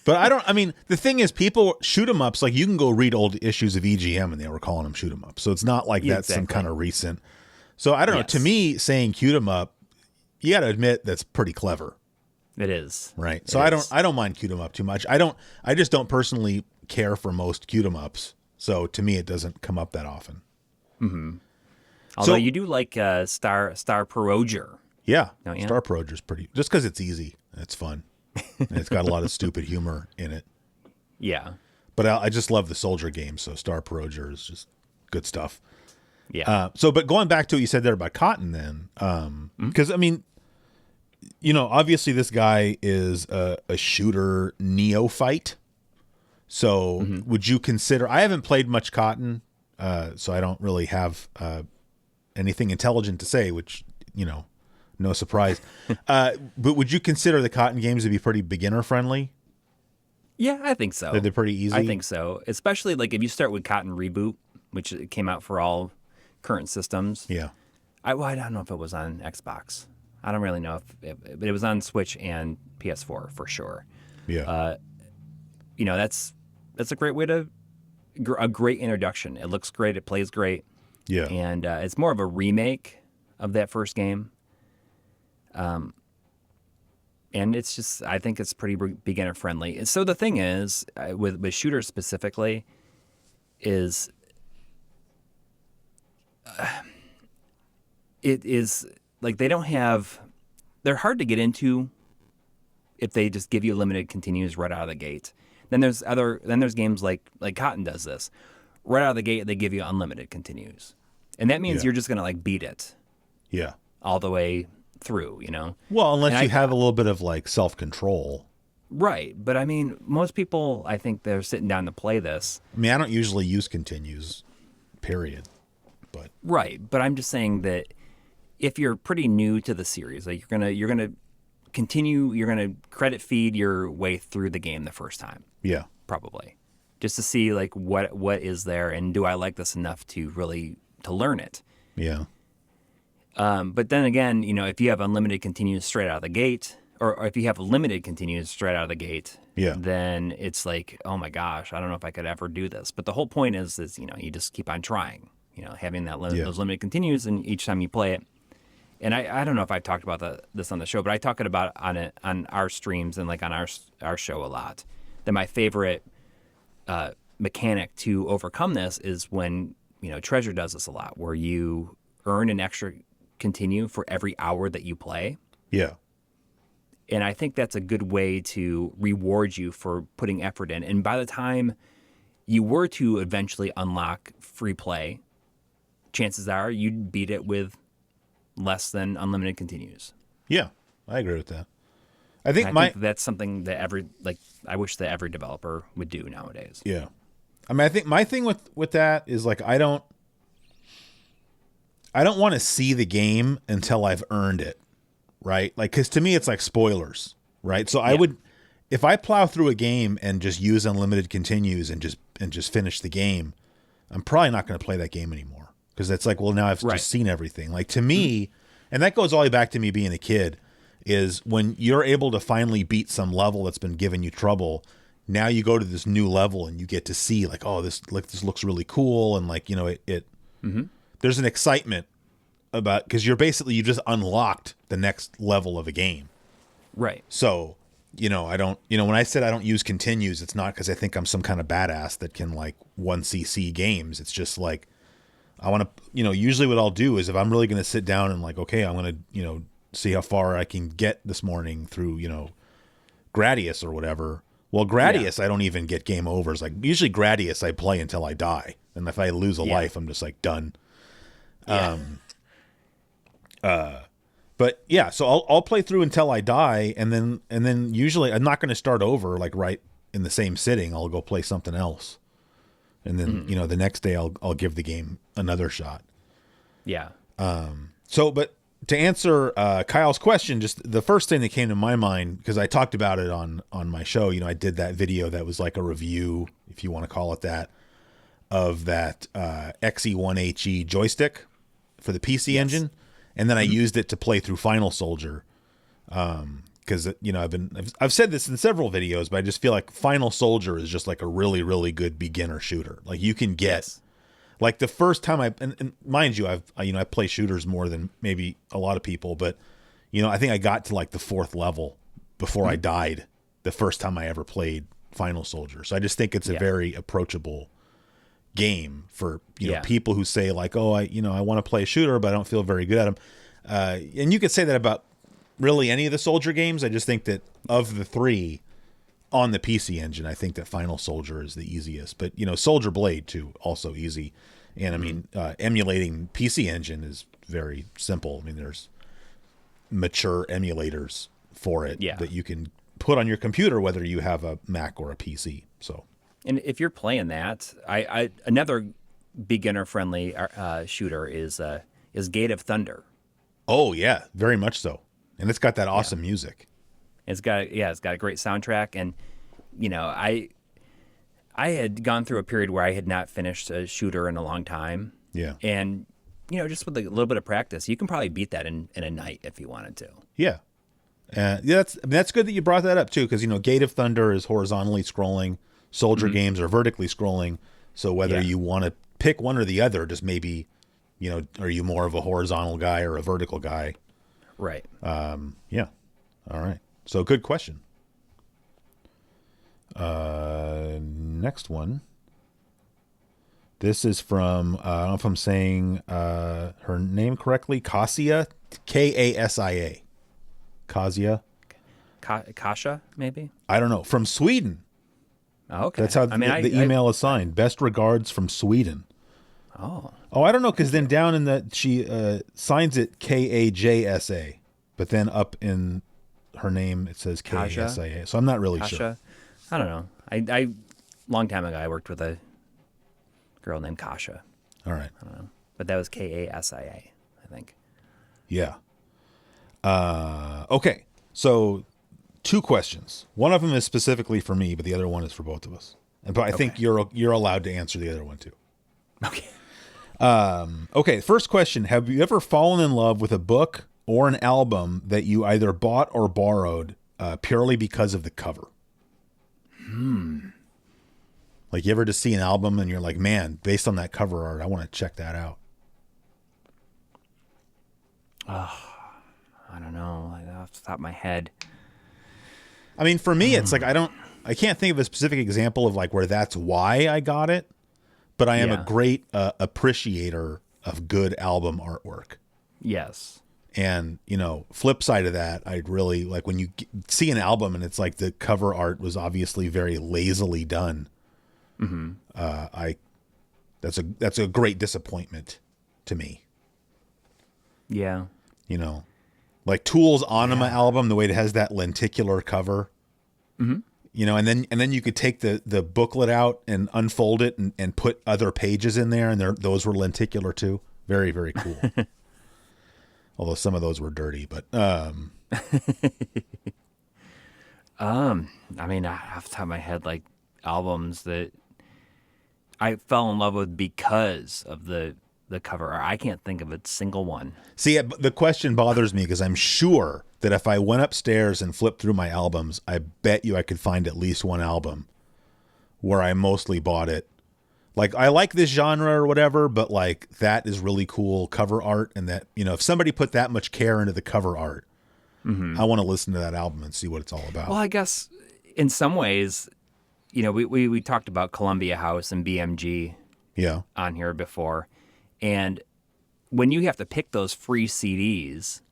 [SPEAKER 2] But I mean, the thing is, people shoot 'em ups. Like, you can go read old issues of EGM and they were calling them shoot 'em ups. So it's not like
[SPEAKER 1] Yeah,
[SPEAKER 2] that's some
[SPEAKER 1] exactly.
[SPEAKER 2] kind of recent. So I don't know.
[SPEAKER 1] Yes.
[SPEAKER 2] To me, saying cute 'em up, you got to admit that's pretty clever,
[SPEAKER 1] it is.
[SPEAKER 2] right?
[SPEAKER 1] It
[SPEAKER 2] So
[SPEAKER 1] is.
[SPEAKER 2] I don't mind cute 'em up too much. I just don't personally care for most cute 'em ups. So to me, it doesn't come up that often.
[SPEAKER 1] Although
[SPEAKER 2] So-
[SPEAKER 1] you do like Star Peroger.
[SPEAKER 2] Yeah,
[SPEAKER 1] Don't you?
[SPEAKER 2] Star Proger's pretty, just because it's easy and it's fun, and it's got a lot of stupid humor in it.
[SPEAKER 1] Yeah.
[SPEAKER 2] But I just love the soldier game, so Star Peroger is just good stuff.
[SPEAKER 1] Yeah.
[SPEAKER 2] But going back to what you said there about cotton, then, because I mean, obviously this guy is a shooter neophyte. So would you consider? I haven't played much cotton, so I don't really have anything intelligent to say. Which no surprise. But would you consider the cotton games to be pretty beginner friendly?
[SPEAKER 1] Yeah, I think so.
[SPEAKER 2] They're pretty easy.
[SPEAKER 1] I think so. Especially like if you start with Cotton Reboot, which came out for all current systems.
[SPEAKER 2] Yeah.
[SPEAKER 1] I don't know if it was on Xbox. I don't really know but it was on Switch and PS4 for sure.
[SPEAKER 2] Yeah.
[SPEAKER 1] That's a great way a great introduction. It looks great. It plays great.
[SPEAKER 2] yeah.
[SPEAKER 1] And it's more of a remake of that first game. And it's just, I think it's pretty beginner friendly. So the thing is, with shooters specifically, is it is like they're hard to get into if they just give you limited continues right out of the gate. Then there's games like Cotton does this. Right out of the gate, they give you unlimited continues. And that means
[SPEAKER 2] Yeah.
[SPEAKER 1] you're just going to like beat it
[SPEAKER 2] Yeah.
[SPEAKER 1] all the way through,
[SPEAKER 2] Well, unless
[SPEAKER 1] And
[SPEAKER 2] you have a little bit of like self-control.
[SPEAKER 1] Right. But I mean, most people, I think they're sitting down to play this.
[SPEAKER 2] I mean, I don't usually use continues, period. But
[SPEAKER 1] Right. But I'm just saying that if you're pretty new to the series, like you're gonna continue, you're gonna credit feed your way through the game the first time,
[SPEAKER 2] yeah.
[SPEAKER 1] probably, just to see like what is there and do I like this enough to really to learn it.
[SPEAKER 2] Yeah.
[SPEAKER 1] But then again, if you have unlimited continues straight out of the gate, or if you have limited continues straight out of the gate,
[SPEAKER 2] Yeah.
[SPEAKER 1] then it's like, oh my gosh, I don't know if I could ever do this. But the whole point is you just keep on trying, having those limited continues, and each time you play it. And I don't know if I talked about this on the show, but I talk about it on our streams and like on our show a lot. That my favorite mechanic to overcome this is when Treasure does this a lot, where you earn an extra continue for every hour that you play.
[SPEAKER 2] Yeah.
[SPEAKER 1] And I think that's a good way to reward you for putting effort in. And by the time you were to eventually unlock free play, chances are you'd beat it with less than unlimited continues.
[SPEAKER 2] Yeah. I agree with that. I think
[SPEAKER 1] I think that's something that I wish that every developer would do nowadays.
[SPEAKER 2] yeah. I mean, I think my thing with that is like, I don't want to see the game until I've earned it. Right. Like, cause to me, it's like spoilers. Right. So I would, if I plow through a game and just use unlimited continues and just finish the game, I'm probably not going to play that game anymore. Cause it's like, well, now I've just seen everything. Like, to me, and that goes all the way back to me being a kid, is when you're able to finally beat some level that's been giving you trouble. Now you go to this new level and you get to see like, oh, this looks really cool. And like, there's an excitement about, because you just unlocked the next level of a game.
[SPEAKER 1] Right.
[SPEAKER 2] So, I don't, when I said I don't use continues, it's not because I think I'm some kind of badass that can like 1cc games. It's just like, I want to, usually what I'll do is if I'm really going to sit down and like, okay, I'm going to, see how far I can get this morning through, Gradius or whatever. Well, Gradius, I don't even get game overs. Like, usually Gradius, I play until I die. And if I lose a life, I'm just like done.
[SPEAKER 1] Yeah.
[SPEAKER 2] But yeah, so I'll play through until I die, and then usually I'm not going to start over like right in the same sitting. I'll go play something else. and then the next day I'll give the game another shot.
[SPEAKER 1] Yeah.
[SPEAKER 2] So, but to answer Kyle's question, just the first thing that came to my mind, because I talked about it on my show, I did that video that was like a review, if you want to call it that, of that XE1HE joystick for the PC engine, and then I used it to play through Final Soldier. Because I've said this in several videos, but I just feel like Final Soldier is just like a really, really good beginner shooter. Like you can get, like the first time and mind you, I play shooters more than maybe a lot of people, but I think I got to like the 4th level before I died the first time I ever played Final Soldier. So I just think it's a very approachable game for people who say like, oh, I want to play a shooter, but I don't feel very good at them. And you could say that about really any of the Soldier games. I just think that of the 3 on the PC engine, I think that Final Soldier is the easiest. But Soldier Blade too, also easy. And I mean, emulating PC engine is very simple. I mean, there's mature emulators for it that you can put on your computer, whether you have a Mac or a PC. So,
[SPEAKER 1] and if you're playing that, another beginner friendly shooter is Gate of Thunder.
[SPEAKER 2] Oh yeah, very much so. And it's got that awesome music.
[SPEAKER 1] It's got a great soundtrack, and I had gone through a period where I had not finished a shooter in a long time.
[SPEAKER 2] Yeah.
[SPEAKER 1] And just with a little bit of practice, you can probably beat that in a night if you wanted to.
[SPEAKER 2] Yeah. That's good that you brought that up too, because Gate of Thunder is horizontally scrolling. Soldier games are vertically scrolling. So whether you want to pick one or the other, just maybe, are you more of a horizontal guy or a vertical guy?
[SPEAKER 1] Right.
[SPEAKER 2] Yeah. All right. So good question. Next one. This is from, I don't know if I'm saying her name correctly, Kasia, Kasia. Kasia?
[SPEAKER 1] Kasha, maybe?
[SPEAKER 2] I don't know. From Sweden.
[SPEAKER 1] Oh, okay.
[SPEAKER 2] That's how the email is signed. Best regards from Sweden.
[SPEAKER 1] Oh,
[SPEAKER 2] I don't know, because then down in the, she signs it Kajsa, but then up in her name it says Ksia. So I'm not really sure.
[SPEAKER 1] I don't know. I long time ago I worked with a girl named Kasha.
[SPEAKER 2] All right.
[SPEAKER 1] I don't know, but that was Kasia, I think.
[SPEAKER 2] Yeah. Okay. So 2 questions. One of them is specifically for me, but the other one is for both of us. But I think you're allowed to answer the other one too.
[SPEAKER 1] Okay.
[SPEAKER 2] Okay. First question: have you ever fallen in love with a book or an album that you either bought or borrowed purely because of the cover? Like you ever just see an album and you're like, man, based on that cover art, I want to check that out.
[SPEAKER 1] I don't know. Off the top of my head.
[SPEAKER 2] I mean, for me, it's like I can't think of a specific example of like where that's why I got it, but I am a great appreciator of good album artwork.
[SPEAKER 1] Yes. And,
[SPEAKER 2] flip side of that, I'd really like when you see an album and it's like the cover art was obviously very lazily done. Mm-hmm. That's a great disappointment to me.
[SPEAKER 1] Yeah.
[SPEAKER 2] Like Tool's Anima album, the way it has that lenticular cover. Mm-hmm. And then you could take the booklet out and unfold it and put other pages in there, and those were lenticular too. Very, very cool. Although some of those were dirty, but
[SPEAKER 1] I mean, off the top of my head, like albums that I fell in love with because of the cover art. I can't think of a single one.
[SPEAKER 2] See, the question bothers me because I'm sure that if I went upstairs and flipped through my albums, I bet you I could find at least one album where I mostly bought it. Like, I like this genre or whatever, but like that is really cool cover art. And that, if somebody put that much care into the cover art, I want to listen to that album and see what it's all about.
[SPEAKER 1] Well, I guess in some ways, we talked about Columbia House and BMG on here before. And when you have to pick those free CDs,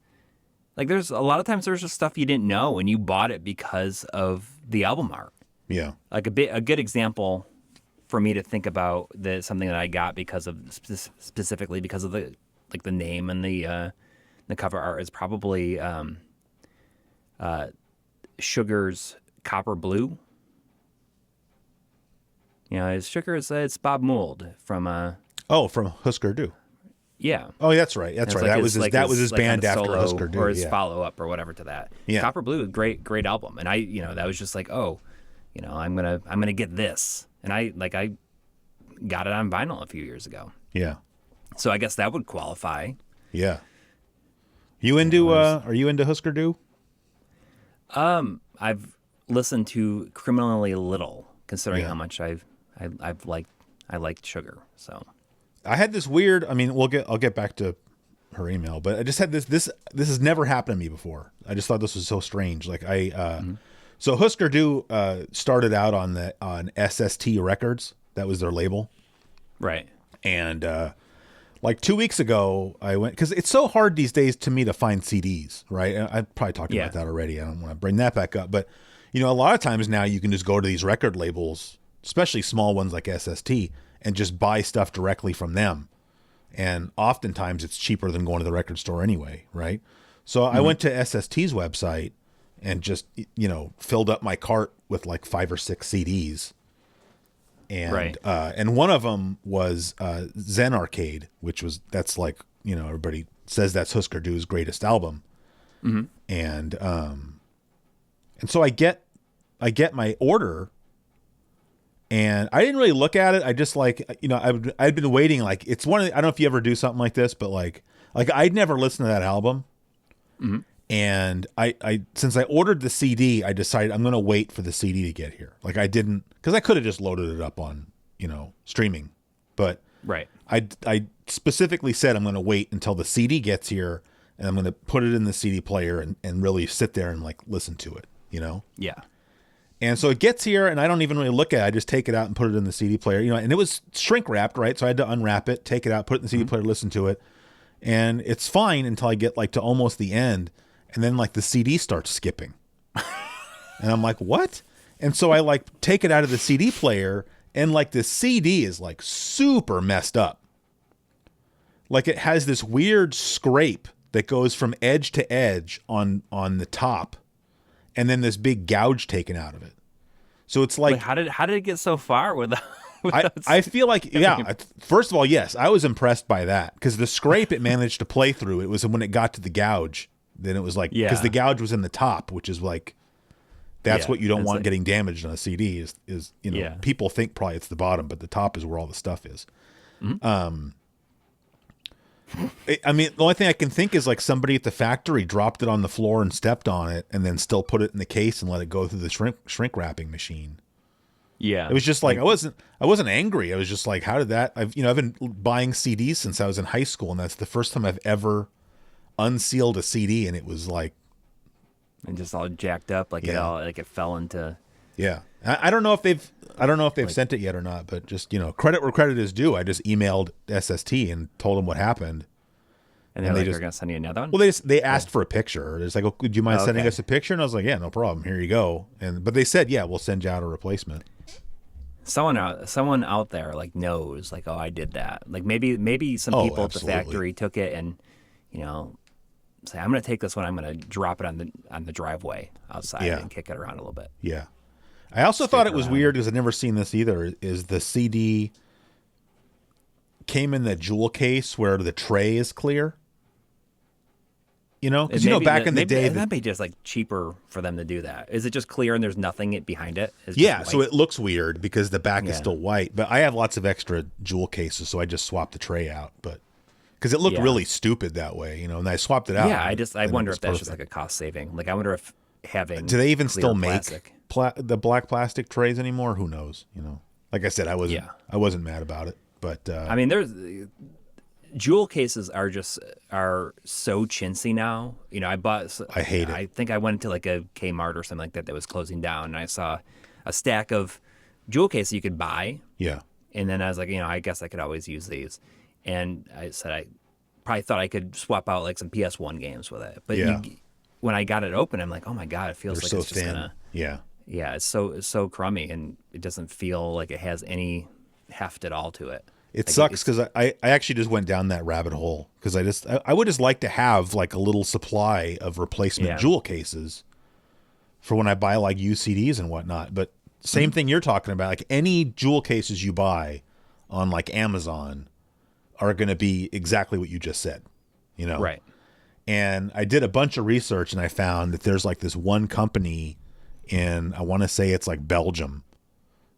[SPEAKER 1] like there's a lot of times there's just stuff you didn't know and you bought it because of the album art. Yeah. Like a good example for me to think about something that I got because of specifically because of the name and the cover art is probably Sugar's Copper Blue. You know, his sugar is it's Bob Mould from
[SPEAKER 2] Oh, from Husker Du.
[SPEAKER 1] yeah.
[SPEAKER 2] Oh, that's right. That's
[SPEAKER 1] It's
[SPEAKER 2] right.
[SPEAKER 1] like
[SPEAKER 2] that was his
[SPEAKER 1] like
[SPEAKER 2] band
[SPEAKER 1] kinda
[SPEAKER 2] after
[SPEAKER 1] solo
[SPEAKER 2] Husker Du.
[SPEAKER 1] or his
[SPEAKER 2] Yeah.
[SPEAKER 1] follow up or whatever to that.
[SPEAKER 2] Yeah.
[SPEAKER 1] Copper Blue, great album, and that was just like, oh, I'm gonna get this, and I got it on vinyl a few years ago,
[SPEAKER 2] Yeah.
[SPEAKER 1] so I guess that would qualify.
[SPEAKER 2] Yeah. You into are you into Husker Du?
[SPEAKER 1] I've listened to criminally little, considering
[SPEAKER 2] Yeah.
[SPEAKER 1] how much I liked Sugar. So
[SPEAKER 2] I had this weird. I mean, I'll get back to her email, but I just had this has never happened to me before. I just thought this was so strange. Like so Husker Du started out on SST Records. That was their label,
[SPEAKER 1] right,
[SPEAKER 2] and like 2 weeks ago, I went because it's so hard these days to me to find CDs. Right, I probably talked about that already. I don't want to bring that back up, but a lot of times now you can just go to these record labels, especially small ones like SST, and just buy stuff directly from them. And oftentimes it's cheaper than going to the record store anyway, right? So I went to SST's website and just, filled up my cart with like 5 or 6 CDs. And and one of them was Zen Arcade, that's like, everybody says that's Husker Du's greatest album. Mm-hmm. And so I get my order. And I didn't really look at it. I just I'd been waiting. Like it's one of I don't know if you ever do something like this, but like I'd never listened to that album. Mm-hmm. And I since I ordered the CD, I decided I'm going to wait for the CD to get here. Like I didn't, because I could have just loaded it up on streaming, but I specifically said I'm going to wait until the CD gets here, and I'm going to put it in the CD player and really sit there and like listen to it.
[SPEAKER 1] Yeah.
[SPEAKER 2] And so it gets here, and I don't even really look at it. I just take it out and put it in the CD player, and it was shrink wrapped, right? So I had to unwrap it, take it out, put it in the CD player, listen to it, and it's fine until I get like to almost the end, and then like the CD starts skipping, and I'm like, what? And so I like take it out of the CD player, and like the CD is like super messed up, like it has this weird scrape that goes from edge to edge on the top. And then this big gouge taken out of it. So it's like,
[SPEAKER 1] Wait, how did it get so far without
[SPEAKER 2] I feel like, first of all, yes, I was impressed by that because the scrape it managed to play through. It was when it got to the gouge, then it was like, because the gouge was in the top, which is like, that's what you don't want getting damaged on a CD is people think probably it's the bottom, but the top is where all the stuff is. Mm-hmm. I mean, the only thing I can think is like somebody at the factory dropped it on the floor and stepped on it and then still put it in the case and let it go through the shrink wrapping machine.
[SPEAKER 1] Yeah.
[SPEAKER 2] It was just like I wasn't angry. I was just like, how did that? I've been buying CDs since I was in high school, and that's the first time I've ever unsealed a CD, and it was like
[SPEAKER 1] and just all jacked up, like it fell into.
[SPEAKER 2] Yeah. I don't know if they've sent it yet or not, but just, credit where credit is due. I just emailed SST and told them what happened.
[SPEAKER 1] And they're going to send you another one?
[SPEAKER 2] Well, they asked for a picture. It's like, oh, do you mind sending us a picture? And I was like, yeah, no problem. Here you go. But they said, yeah, we'll send you out a replacement.
[SPEAKER 1] Someone out there like knows, like, oh, I did that. Like maybe some people at the factory took it and, say, I'm going to take this one. I'm going to drop it on the driveway outside and kick it around a little bit.
[SPEAKER 2] Yeah. I also thought it was weird because I'd never seen this either. Is the CD came in the jewel case where the tray is clear? Because back in the day,
[SPEAKER 1] that'd be just like cheaper for them to do that. Is it just clear and there's nothing behind it?
[SPEAKER 2] So it looks weird because the back is still white. But I have lots of extra jewel cases, so I just swapped the tray out. But because it looked really stupid that way, and I swapped it out.
[SPEAKER 1] Yeah, I wonder if that's just like a cost saving. Like I wonder if having
[SPEAKER 2] do they even still make
[SPEAKER 1] plastic
[SPEAKER 2] the black plastic trays anymore? Who knows? Like I said, I wasn't mad about it, but
[SPEAKER 1] I mean, there's jewel cases are so chintzy now. I hate it. I think I went to like a Kmart or something like that was closing down, and I saw a stack of jewel cases you could buy.
[SPEAKER 2] Yeah,
[SPEAKER 1] and then I was like, I guess I could always use these, and I said I probably thought I could swap out like some PS1 games with it, but when I got it open, I'm like, oh my god, it feels like
[SPEAKER 2] so
[SPEAKER 1] it's just
[SPEAKER 2] thin.
[SPEAKER 1] Yeah, it's so crummy, and it doesn't feel like it has any heft at all to it.
[SPEAKER 2] It sucks because I actually just went down that rabbit hole because I would just like to have like a little supply of replacement jewel cases for when I buy like used CDs and whatnot. But same thing you're talking about. Like any jewel cases you buy on like Amazon are going to be exactly what you just said, you know?
[SPEAKER 1] Right.
[SPEAKER 2] And I did a bunch of research and I found that there's like this one company in, I want to say it's like Belgium,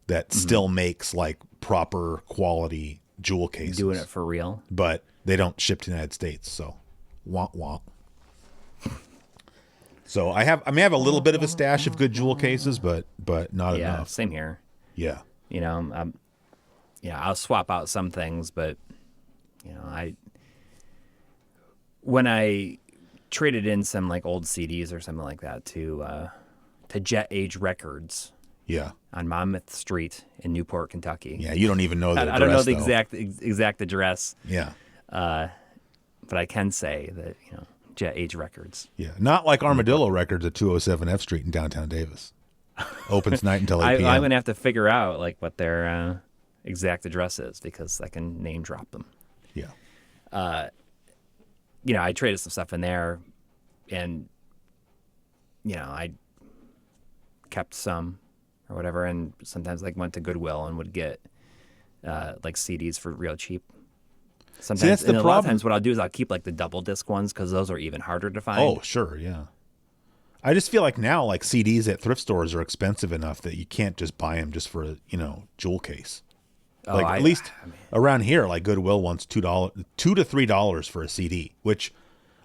[SPEAKER 2] that still makes like proper quality jewel cases.
[SPEAKER 1] Doing it for real.
[SPEAKER 2] But they don't ship to the United States. So womp womp. So I have a little bit of a stash of good jewel cases, but not
[SPEAKER 1] Yeah,
[SPEAKER 2] enough.
[SPEAKER 1] same here.
[SPEAKER 2] Yeah.
[SPEAKER 1] You know, I'll swap out some things, but you know, when I traded in some like old CDs or something like that to Jet Age Records
[SPEAKER 2] Yeah.
[SPEAKER 1] on Monmouth Street in Newport, Kentucky.
[SPEAKER 2] Yeah, you don't even know the address,
[SPEAKER 1] I don't know the
[SPEAKER 2] though.
[SPEAKER 1] exact address,
[SPEAKER 2] Yeah.
[SPEAKER 1] but I can say that, you know, Jet Age Records.
[SPEAKER 2] Yeah. Not like Armadillo Records at 207 F Street in downtown Davis. Opens tonight until 8 p.m.
[SPEAKER 1] I'm going to have to figure out like what their exact address is because I can name drop them.
[SPEAKER 2] Yeah.
[SPEAKER 1] You know, I traded some stuff in there and, you know, I kept some or whatever. And sometimes like went to Goodwill and would get like CDs for real cheap. Sometimes,
[SPEAKER 2] that's the
[SPEAKER 1] and a lot of
[SPEAKER 2] problem.
[SPEAKER 1] times what I'll do is I'll keep like the double disc ones because those are even harder to find.
[SPEAKER 2] Oh, sure. Yeah. I just feel like now, like CDs at thrift stores are expensive enough that you can't just buy them just for a, jewel case. Like at least around here, like Goodwill wants $2 to $3 for a CD, which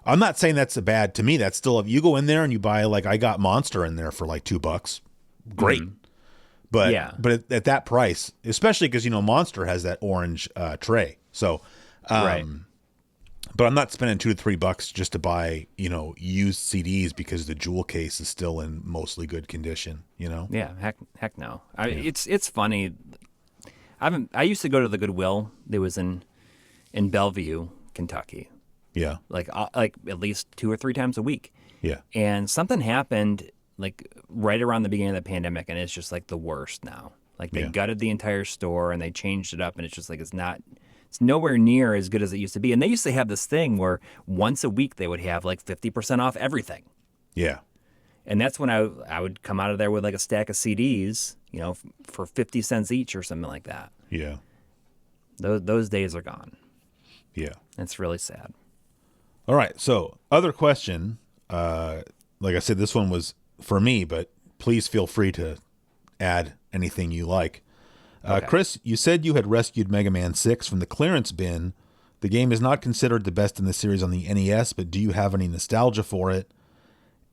[SPEAKER 2] I'm not saying that's a bad. To me, that's still, if you go in there and you buy, like I got Monster in there for like $2, great. But
[SPEAKER 1] Yeah.
[SPEAKER 2] but at that price, especially because Monster has that orange tray, so
[SPEAKER 1] right.
[SPEAKER 2] But I'm not spending $2 to $3 just to buy used CDs because the jewel case is still in mostly good condition.
[SPEAKER 1] Yeah, heck no. It's funny. I used to go to the Goodwill that was in Bellevue, Kentucky,
[SPEAKER 2] Yeah,
[SPEAKER 1] like at least 2 or 3 times a week.
[SPEAKER 2] yeah,
[SPEAKER 1] And something happened like right around the beginning of the pandemic, and it's just like the worst now. Like they
[SPEAKER 2] Yeah.
[SPEAKER 1] gutted the entire store and they changed it up, and it's just like it's nowhere near as good as it used to be. And they used to have this thing where once a week they would have like 50% off everything.
[SPEAKER 2] yeah.
[SPEAKER 1] And that's when I would come out of there with like a stack of CDs, for 50 cents each or something like that.
[SPEAKER 2] Yeah.
[SPEAKER 1] Those days are gone.
[SPEAKER 2] Yeah.
[SPEAKER 1] It's really sad.
[SPEAKER 2] All right. So, other question. Like I said, this one was for me, but please feel free to add anything you like.
[SPEAKER 1] Okay.
[SPEAKER 2] Chris, you said you had rescued Mega Man 6 from the clearance bin. The game is not considered the best in the series on the NES, but do you have any nostalgia for it?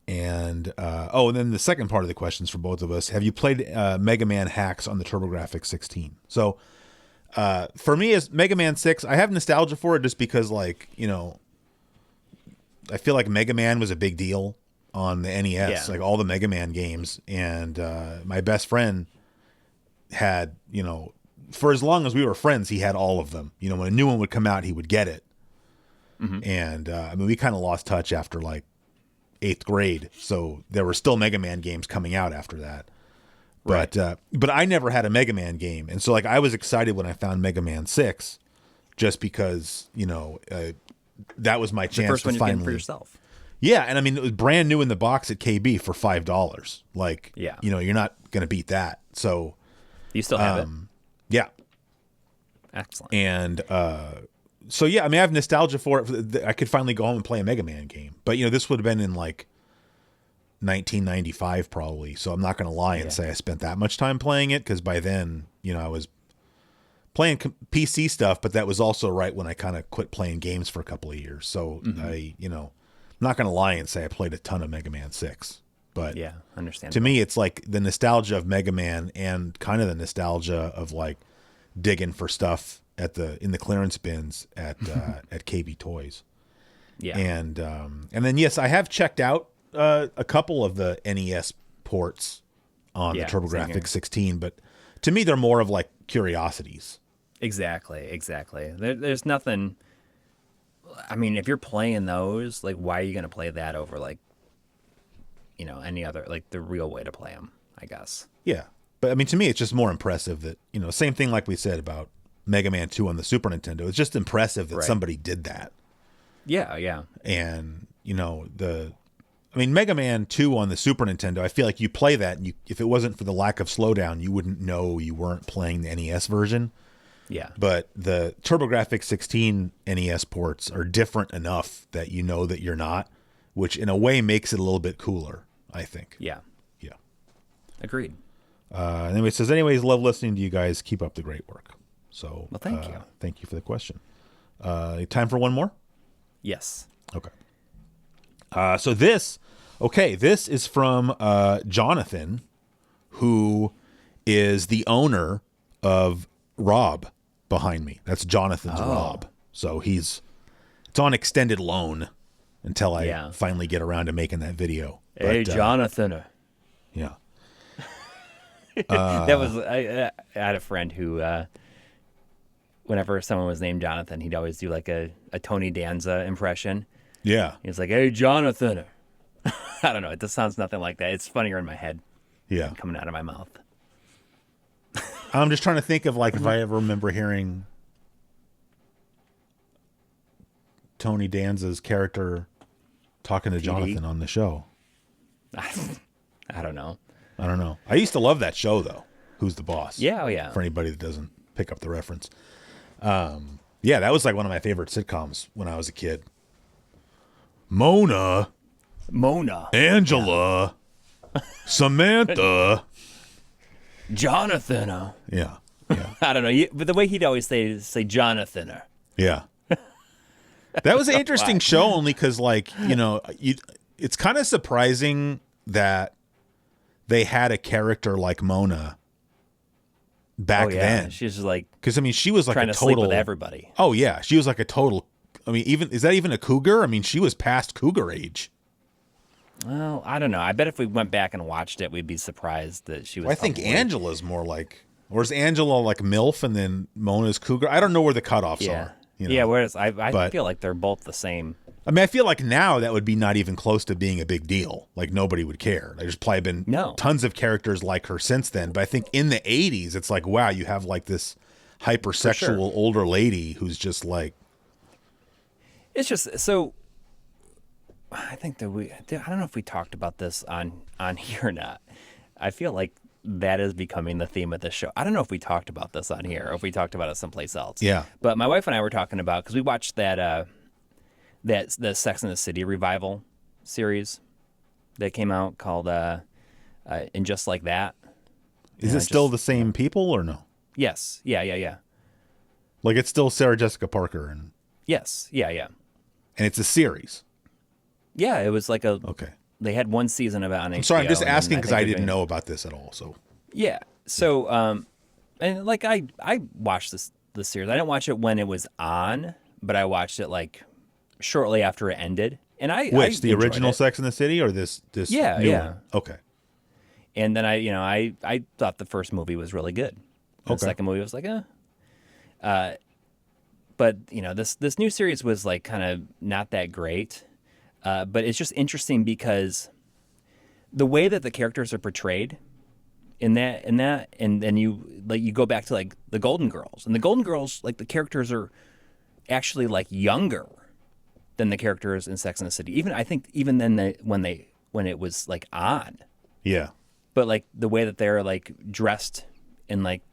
[SPEAKER 2] And and then the second part of the questions for both of us. Have you played Mega Man hacks on the TurboGrafx 16? So for me, as Mega Man 6, I have nostalgia for it just because, like, I feel like Mega Man was a big deal on the NES,
[SPEAKER 1] Yeah.
[SPEAKER 2] like all the Mega Man games. And my best friend had, for as long as we were friends, he had all of them. When a new one would come out, he would get it.
[SPEAKER 1] Mm-hmm.
[SPEAKER 2] And we kind of lost touch after like 8th grade. So there were still Mega Man games coming out after that.
[SPEAKER 1] Right.
[SPEAKER 2] But I never had a Mega Man game. And so like I was excited when I found Mega Man 6 just because, that was my
[SPEAKER 1] The
[SPEAKER 2] chance
[SPEAKER 1] first
[SPEAKER 2] to
[SPEAKER 1] one you're
[SPEAKER 2] finally
[SPEAKER 1] getting for yourself.
[SPEAKER 2] Yeah, and I mean it was brand new in the box at KB for $5. Like,
[SPEAKER 1] Yeah.
[SPEAKER 2] you're not going to beat that. So
[SPEAKER 1] You still have it?
[SPEAKER 2] yeah.
[SPEAKER 1] Excellent.
[SPEAKER 2] And so yeah, I mean I have nostalgia for it. I could finally go home and play a Mega Man game. But this would have been in like 1995 probably. So I'm not going to lie and say I spent that much time playing it because by then, I was playing PC stuff, but that was also right when I kind of quit playing games for a couple of years. So I'm not going to lie and say I played a ton of Mega Man 6. But
[SPEAKER 1] Yeah, understand.
[SPEAKER 2] to me, it's like the nostalgia of Mega Man and kind of the nostalgia of like digging for stuff in the clearance bins at KB Toys.
[SPEAKER 1] Yeah.
[SPEAKER 2] And then yes, I have checked out a couple of the NES ports on the
[SPEAKER 1] same here.
[SPEAKER 2] TurboGrafx 16, but to me they're more of like curiosities.
[SPEAKER 1] Exactly. There's nothing. I mean, if you're playing those, like, why are you going to play that over, like, any other, like, the real way to play them, I guess.
[SPEAKER 2] Yeah. But I mean, to me, it's just more impressive that, same thing like we said about Mega Man 2 on the Super Nintendo. It's just impressive that
[SPEAKER 1] Right.
[SPEAKER 2] somebody did that.
[SPEAKER 1] Yeah.
[SPEAKER 2] And, I mean, Mega Man 2 on the Super Nintendo, I feel like you play that, and if it wasn't for the lack of slowdown, you wouldn't know you weren't playing the NES version.
[SPEAKER 1] Yeah.
[SPEAKER 2] But the TurboGrafx 16 NES ports are different enough that you know that you're not, which in a way makes it a little bit cooler, I think.
[SPEAKER 1] Yeah.
[SPEAKER 2] Yeah.
[SPEAKER 1] Agreed.
[SPEAKER 2] Anyway, it says, anyways, love listening to you guys. Keep up the great work. So,
[SPEAKER 1] Well, thank you.
[SPEAKER 2] Thank you for the question. Time for one more?
[SPEAKER 1] Yes.
[SPEAKER 2] Okay. So this is from Jonathan, who is the owner of Rob behind me. That's Jonathan's Rob. So it's on extended loan until I finally get around to making that video.
[SPEAKER 1] Hey, Jonathan.
[SPEAKER 2] Yeah.
[SPEAKER 1] That was I had a friend who whenever someone was named Jonathan, he'd always do like a Tony Danza impression.
[SPEAKER 2] Yeah.
[SPEAKER 1] He was like, "Hey, Jonathan." I don't know. It just sounds nothing like that. It's funnier in my head.
[SPEAKER 2] Yeah.
[SPEAKER 1] Coming out of my mouth.
[SPEAKER 2] I'm just trying to think of like if I ever remember hearing Tony Danza's character talking to Jonathan on the show.
[SPEAKER 1] I don't know.
[SPEAKER 2] I don't know. I used to love that show though. Who's the Boss?
[SPEAKER 1] Yeah, oh yeah.
[SPEAKER 2] For anybody that doesn't pick up the reference. Yeah, that was like one of my favorite sitcoms when I was a kid. Mona, Angela, Samantha,
[SPEAKER 1] Jonathan.
[SPEAKER 2] Yeah.
[SPEAKER 1] I don't know. But the way he'd always say Jonathan.
[SPEAKER 2] Yeah. That was an interesting show only because, like, it's kind of surprising that they had a character like Mona back then.
[SPEAKER 1] She's like,
[SPEAKER 2] because I mean, she was like
[SPEAKER 1] trying
[SPEAKER 2] a
[SPEAKER 1] to
[SPEAKER 2] total
[SPEAKER 1] sleep with everybody.
[SPEAKER 2] Oh yeah, she was like a total. I mean, is that even a cougar? I mean, she was past cougar age.
[SPEAKER 1] Well, I don't know. I bet if we went back and watched it, we'd be surprised that she was.
[SPEAKER 2] Well, I think Angela's more like, or is Angela like MILF and then Mona's cougar? I don't know where the cutoffs are.
[SPEAKER 1] Yeah, whereas I feel like they're both the same.
[SPEAKER 2] I mean, I feel like now that would be not even close to being a big deal. Like nobody would care. There's probably been tons of characters like her since then. But I think in the 80s, it's like, wow, you have like this hypersexual older lady who's just like.
[SPEAKER 1] It's just so. I think that I don't know if we talked about this on here or not. I feel like that is becoming the theme of this show. I don't know if we talked about this on here or if we talked about it someplace else.
[SPEAKER 2] Yeah. But
[SPEAKER 1] my wife and I were talking about, because we watched the Sex and the City revival series that came out called And Just Like That.
[SPEAKER 2] Is it still the same people or no?
[SPEAKER 1] Yes. Yeah.
[SPEAKER 2] Like it's still Sarah Jessica Parker and.
[SPEAKER 1] Yes. Yeah.
[SPEAKER 2] And it's a series.
[SPEAKER 1] Yeah, it was like
[SPEAKER 2] Okay.
[SPEAKER 1] They had one season of it on HBO.
[SPEAKER 2] I'm sorry, I'm just asking because I didn't know about this at all. So.
[SPEAKER 1] Yeah. So, and like I watched this series. I didn't watch it when it was on, but I watched it like shortly after it ended. And
[SPEAKER 2] the original Sex and the City or this
[SPEAKER 1] yeah,
[SPEAKER 2] new
[SPEAKER 1] yeah.
[SPEAKER 2] one? Okay.
[SPEAKER 1] And then I thought the first movie was really good. The second movie was like, but this new series was like kind of not that great. But it's just interesting because the way that the characters are portrayed in that, and then you go back to like the Golden Girls, and the Golden Girls, like the characters are actually like younger than the characters in Sex and the City. I think then when it was like on.
[SPEAKER 2] Yeah.
[SPEAKER 1] But like the way that they're like dressed and like,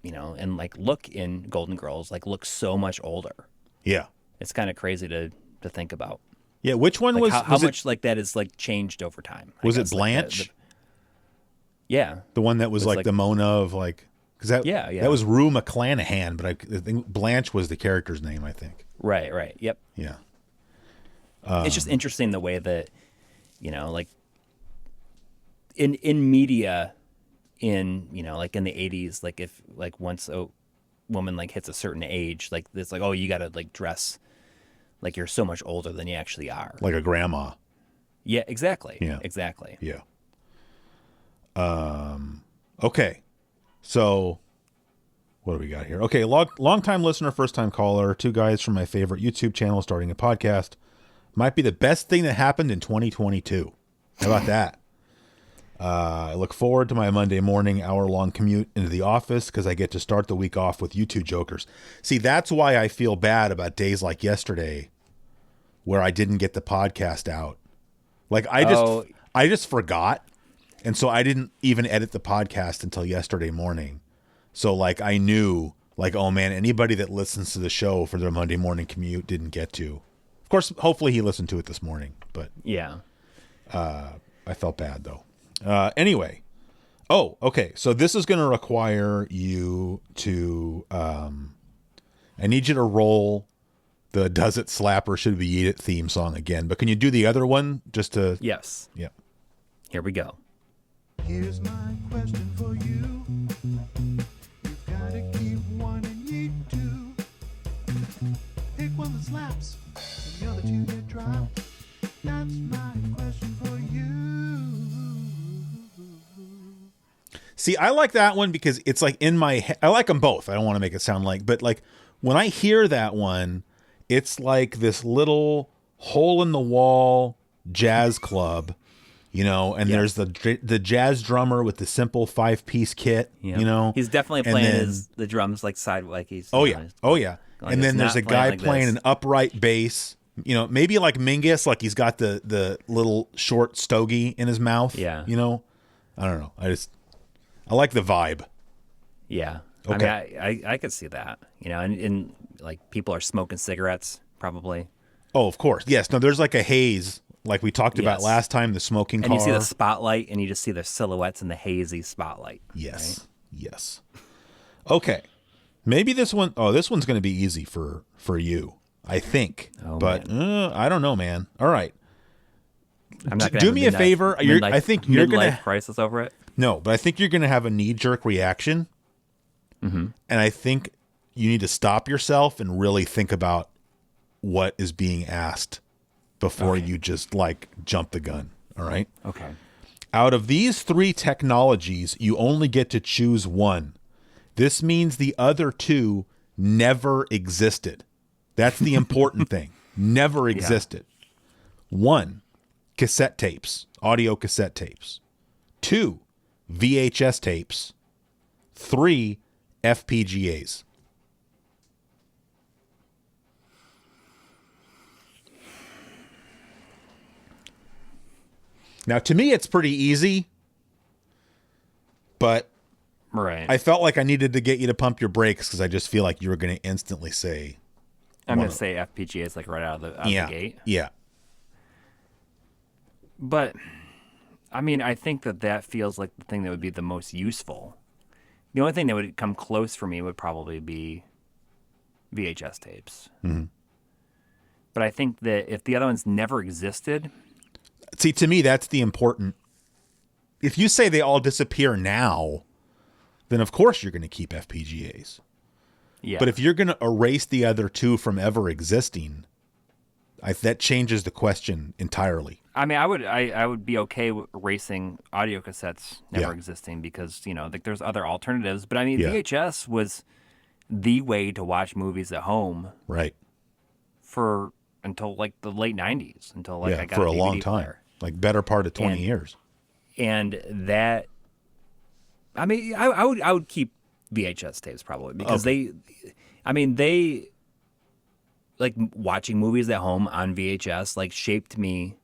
[SPEAKER 1] and like look in Golden Girls, like look so much older.
[SPEAKER 2] Yeah.
[SPEAKER 1] It's kind of crazy to think about.
[SPEAKER 2] Yeah, which one
[SPEAKER 1] like
[SPEAKER 2] was
[SPEAKER 1] how much like that is like changed over time?
[SPEAKER 2] Was it Blanche?
[SPEAKER 1] Yeah,
[SPEAKER 2] the one that was like the Mona of like because that was Rue McClanahan, but I think Blanche was the character's name. I think.
[SPEAKER 1] Right. Yep.
[SPEAKER 2] Yeah.
[SPEAKER 1] It's just interesting the way that like in media, like in the 80s, like if like once a woman like hits a certain age, like it's like, oh, you got to like dress like you're so much older than you actually are.
[SPEAKER 2] Like a grandma.
[SPEAKER 1] Yeah, exactly.
[SPEAKER 2] Yeah.
[SPEAKER 1] Exactly.
[SPEAKER 2] Yeah. Okay. So what do we got here? Okay, long-time listener, first-time caller, two guys from my favorite YouTube channel starting a podcast. Might be the best thing that happened in 2022. How about that? I look forward to my Monday morning hour-long commute into the office because I get to start the week off with you two jokers. See, that's why I feel bad about days like yesterday where I didn't get the podcast out. Like I just forgot. And so I didn't even edit the podcast until yesterday morning. So like I knew like, oh man, anybody that listens to the show for their Monday morning commute didn't get to. Of course, hopefully he listened to it this morning, but
[SPEAKER 1] Yeah.
[SPEAKER 2] I felt bad though. Anyway. Oh, okay. So this is going to require you to, I need you to roll the Does It Slap or Should We Eat It theme song again, but can you do the other one just to?
[SPEAKER 1] Yes.
[SPEAKER 2] Yeah.
[SPEAKER 1] Here we go.
[SPEAKER 3] Here's my question for you. You've gotta keep one and eat two. Pick one that slaps, and the other two that drop. That's my question for you.
[SPEAKER 2] See, I like that one because it's like in my head. I like them both. I don't want to make it sound like, but like when I hear that one, it's like this little hole in the wall jazz club, you know, and there's the jazz drummer with the simple 5-piece kit,
[SPEAKER 1] Yep.
[SPEAKER 2] you know.
[SPEAKER 1] He's definitely playing the drums like side, like he's.
[SPEAKER 2] Oh
[SPEAKER 1] you
[SPEAKER 2] yeah.
[SPEAKER 1] know,
[SPEAKER 2] Oh yeah.
[SPEAKER 1] like
[SPEAKER 2] And
[SPEAKER 1] it's
[SPEAKER 2] then there's
[SPEAKER 1] not
[SPEAKER 2] a guy
[SPEAKER 1] like
[SPEAKER 2] playing
[SPEAKER 1] this.
[SPEAKER 2] an upright bass, you know, maybe like Mingus, like he's got the little short stogie in his mouth.
[SPEAKER 1] Yeah.
[SPEAKER 2] You know, I don't know. I like the vibe.
[SPEAKER 1] Yeah.
[SPEAKER 2] Okay.
[SPEAKER 1] I mean, I could see that, you know, and like people are smoking cigarettes probably.
[SPEAKER 2] Oh, of course. Yes. No, there's like a haze, like we talked about
[SPEAKER 1] Yes.
[SPEAKER 2] last time, the smoking car.
[SPEAKER 1] And you see the spotlight and you just see the silhouettes in the hazy spotlight.
[SPEAKER 2] Yes.
[SPEAKER 1] right?
[SPEAKER 2] Yes. Okay. Maybe this one, this one's going to be easy for you, I think.
[SPEAKER 1] Oh,
[SPEAKER 2] but I don't know, man. All right.
[SPEAKER 1] I'm not gonna
[SPEAKER 2] Do
[SPEAKER 1] have
[SPEAKER 2] me a favor. I think you're going
[SPEAKER 1] midlife
[SPEAKER 2] to
[SPEAKER 1] crisis over it.
[SPEAKER 2] No, but I think you're going to have a knee-jerk reaction. Mm-hmm. And I think you need to stop yourself and really think about what is being asked before you just like jump the gun. All right.
[SPEAKER 1] Okay.
[SPEAKER 2] Out of these 3 technologies, you only get to choose one. This means the other 2 never existed. That's the important thing. Never existed. 1, cassette tapes, audio cassette tapes. 2, VHS tapes. 3, FPGAs. Now, to me, it's pretty easy, but
[SPEAKER 1] Right.
[SPEAKER 2] I felt like I needed to get you to pump your brakes because I just feel like you were going to instantly say,
[SPEAKER 1] I'm going to say FPGAs like right out of the gate.
[SPEAKER 2] Yeah.
[SPEAKER 1] But, I mean, I think that feels like the thing that would be the most useful. The only thing that would come close for me would probably be VHS tapes. Mm-hmm. But I think that if the other ones never existed...
[SPEAKER 2] See, to me, that's the important... If you say they all disappear now, then of course you're going to keep FPGAs.
[SPEAKER 1] Yeah.
[SPEAKER 2] But if you're going to erase the other 2 from ever existing, that changes the question entirely.
[SPEAKER 1] I mean, I would be okay with erasing audio cassettes never
[SPEAKER 2] Yeah.
[SPEAKER 1] existing because, you know, like there's other alternatives. But I mean,
[SPEAKER 2] Yeah.
[SPEAKER 1] VHS was the way to watch movies at home
[SPEAKER 2] Right.
[SPEAKER 1] until like the late 90s, until like I got
[SPEAKER 2] for a
[SPEAKER 1] DVD
[SPEAKER 2] long time.
[SPEAKER 1] player.
[SPEAKER 2] Like better part of 20
[SPEAKER 1] And-
[SPEAKER 2] years.
[SPEAKER 1] And that, I mean, I would keep VHS tapes probably because they like watching movies at home on VHS like shaped me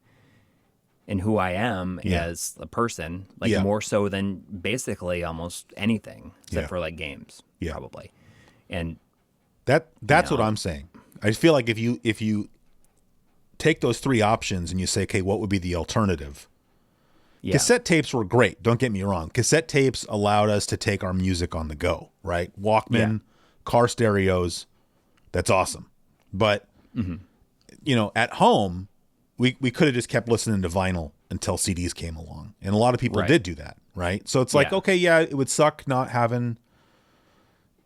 [SPEAKER 1] in who I am as a person, like
[SPEAKER 2] Yeah.
[SPEAKER 1] more so than basically almost anything except
[SPEAKER 2] Yeah.
[SPEAKER 1] for like games,
[SPEAKER 2] Yeah.
[SPEAKER 1] probably. And
[SPEAKER 2] That's
[SPEAKER 1] know.
[SPEAKER 2] what I'm saying. I feel like if you take those 3 options and you say, okay, what would be the alternative?
[SPEAKER 1] yeah,
[SPEAKER 2] Cassette tapes were great. Don't get me wrong. Cassette tapes allowed us to take our music on the go, right? Walkman, car stereos. That's awesome. But, you know, at home, we could have just kept listening to vinyl until CDs came along. And a lot of people
[SPEAKER 1] Right.
[SPEAKER 2] did do that, right? So it's like,
[SPEAKER 1] Yeah.
[SPEAKER 2] okay, yeah, it would suck not having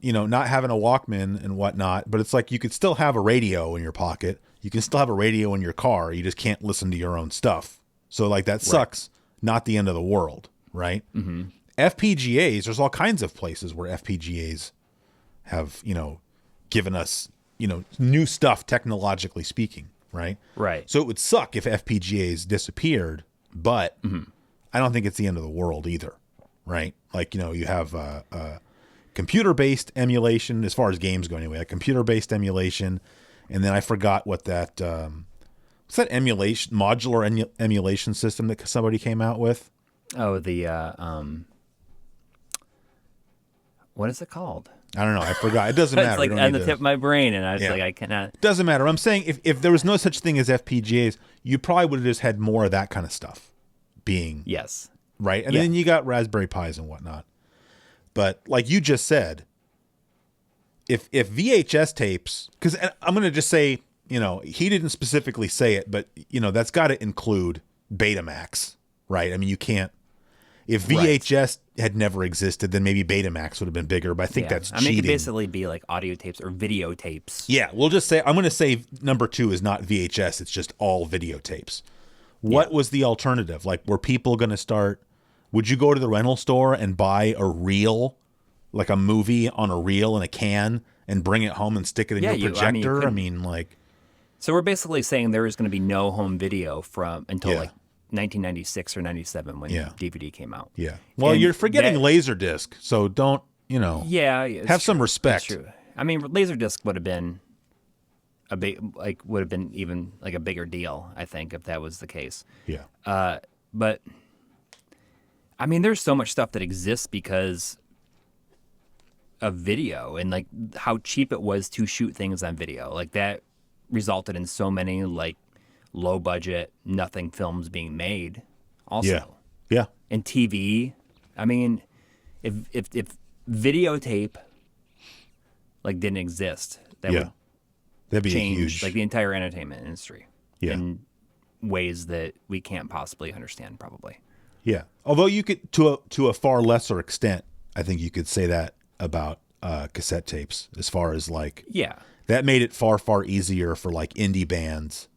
[SPEAKER 2] a Walkman and whatnot, but it's like you could still have a radio in your pocket. You can still have a radio in your car. You just can't listen to your own stuff. So like that sucks. Not the end of the world, right? Mm-hmm. FPGAs, there's all kinds of places where FPGAs have, you know, given us, you know, new stuff technologically speaking, right?
[SPEAKER 1] Right.
[SPEAKER 2] So it would suck if FPGAs disappeared, but I don't think it's the end of the world either, right? Like, you know, you have computer-based emulation, as far as games go anyway, a computer-based emulation, and then I forgot what that, what's What's that modular emulation system that somebody came out with?
[SPEAKER 1] Oh, the what is it called?
[SPEAKER 2] I don't know. I forgot. It doesn't matter.
[SPEAKER 1] It's like
[SPEAKER 2] We don't
[SPEAKER 1] on
[SPEAKER 2] need
[SPEAKER 1] the
[SPEAKER 2] to-
[SPEAKER 1] tip of my brain, and I was
[SPEAKER 2] Yeah.
[SPEAKER 1] like, I cannot.
[SPEAKER 2] Doesn't matter. I'm saying if there was no such thing as FPGAs, you probably would have just had more of that kind of stuff being
[SPEAKER 1] Yes.
[SPEAKER 2] right. And
[SPEAKER 1] Yeah.
[SPEAKER 2] then you got Raspberry Pis and whatnot. But like you just said, if VHS tapes, because I'm going to just say, he didn't specifically say it, but that's got to include Betamax, right? I mean, you can't. If VHS had never existed, then maybe Betamax would have been bigger. But I think that's cheating.
[SPEAKER 1] it could basically be like audio tapes or videotapes.
[SPEAKER 2] Yeah, we'll just say I'm going to say number 2 is not VHS. It's just all videotapes. What was the alternative? Like, were people going to start? Would you go to the rental store and buy a reel, like a movie on a reel in a can, and bring it home and stick it in your projector?
[SPEAKER 1] So we're basically saying there is going to be no home video until
[SPEAKER 2] Yeah.
[SPEAKER 1] like 1996 or 97 when
[SPEAKER 2] Yeah.
[SPEAKER 1] DVD came out.
[SPEAKER 2] Yeah. Well,
[SPEAKER 1] And
[SPEAKER 2] you're forgetting
[SPEAKER 1] that-
[SPEAKER 2] Laserdisc, so don't,
[SPEAKER 1] Yeah, it's
[SPEAKER 2] have some
[SPEAKER 1] true.
[SPEAKER 2] respect.
[SPEAKER 1] It's true. I mean, Laserdisc would have been even like a bigger deal, I think, if that was the case.
[SPEAKER 2] Yeah.
[SPEAKER 1] But I mean, there's so much stuff that exists because of video and like how cheap it was to shoot things on video. Like that resulted in so many like low budget, nothing films being made. Also,
[SPEAKER 2] Yeah. Yeah.
[SPEAKER 1] and TV. I mean, if videotape like didn't exist, that
[SPEAKER 2] Yeah.
[SPEAKER 1] would
[SPEAKER 2] That'd be
[SPEAKER 1] change
[SPEAKER 2] huge.
[SPEAKER 1] like the entire entertainment industry
[SPEAKER 2] Yeah.
[SPEAKER 1] in ways that we can't possibly understand. Probably.
[SPEAKER 2] Yeah. Although you could, to a far lesser extent, I think you could say that about cassette tapes, as far as like
[SPEAKER 1] Yeah.
[SPEAKER 2] that made it far, far easier for like indie bands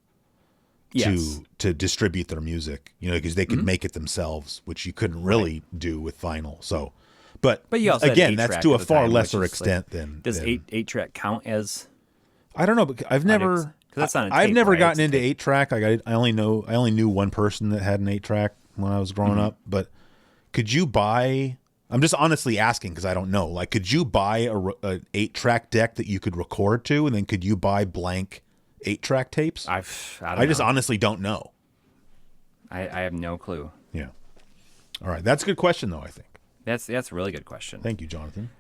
[SPEAKER 1] Yes.
[SPEAKER 2] to distribute their music, because they could make it themselves, which you couldn't really do with vinyl. So, but
[SPEAKER 1] But you also had
[SPEAKER 2] again,
[SPEAKER 1] 8-track
[SPEAKER 2] that's to a
[SPEAKER 1] at the
[SPEAKER 2] far
[SPEAKER 1] time,
[SPEAKER 2] lesser
[SPEAKER 1] which is,
[SPEAKER 2] extent
[SPEAKER 1] like,
[SPEAKER 2] than
[SPEAKER 1] Does
[SPEAKER 2] than-
[SPEAKER 1] 8-track count as?
[SPEAKER 2] I don't know, but I've never.
[SPEAKER 1] 'cause that's not a
[SPEAKER 2] I've
[SPEAKER 1] tape,
[SPEAKER 2] never
[SPEAKER 1] right?
[SPEAKER 2] gotten
[SPEAKER 1] It's
[SPEAKER 2] into
[SPEAKER 1] tape.
[SPEAKER 2] 8-track. I only knew one person that had an 8-track when I was growing
[SPEAKER 1] Mm-hmm.
[SPEAKER 2] up. But could you buy? I'm just honestly asking because I don't know. Like, could you buy a 8-track deck that you could record to, and then could you buy blank 8-track tapes?
[SPEAKER 1] I don't
[SPEAKER 2] I just
[SPEAKER 1] know.
[SPEAKER 2] honestly don't know.
[SPEAKER 1] I have no clue.
[SPEAKER 2] Yeah. All right, that's a good question though. I think.
[SPEAKER 1] That's a really good question.
[SPEAKER 2] Thank you, Jonathan.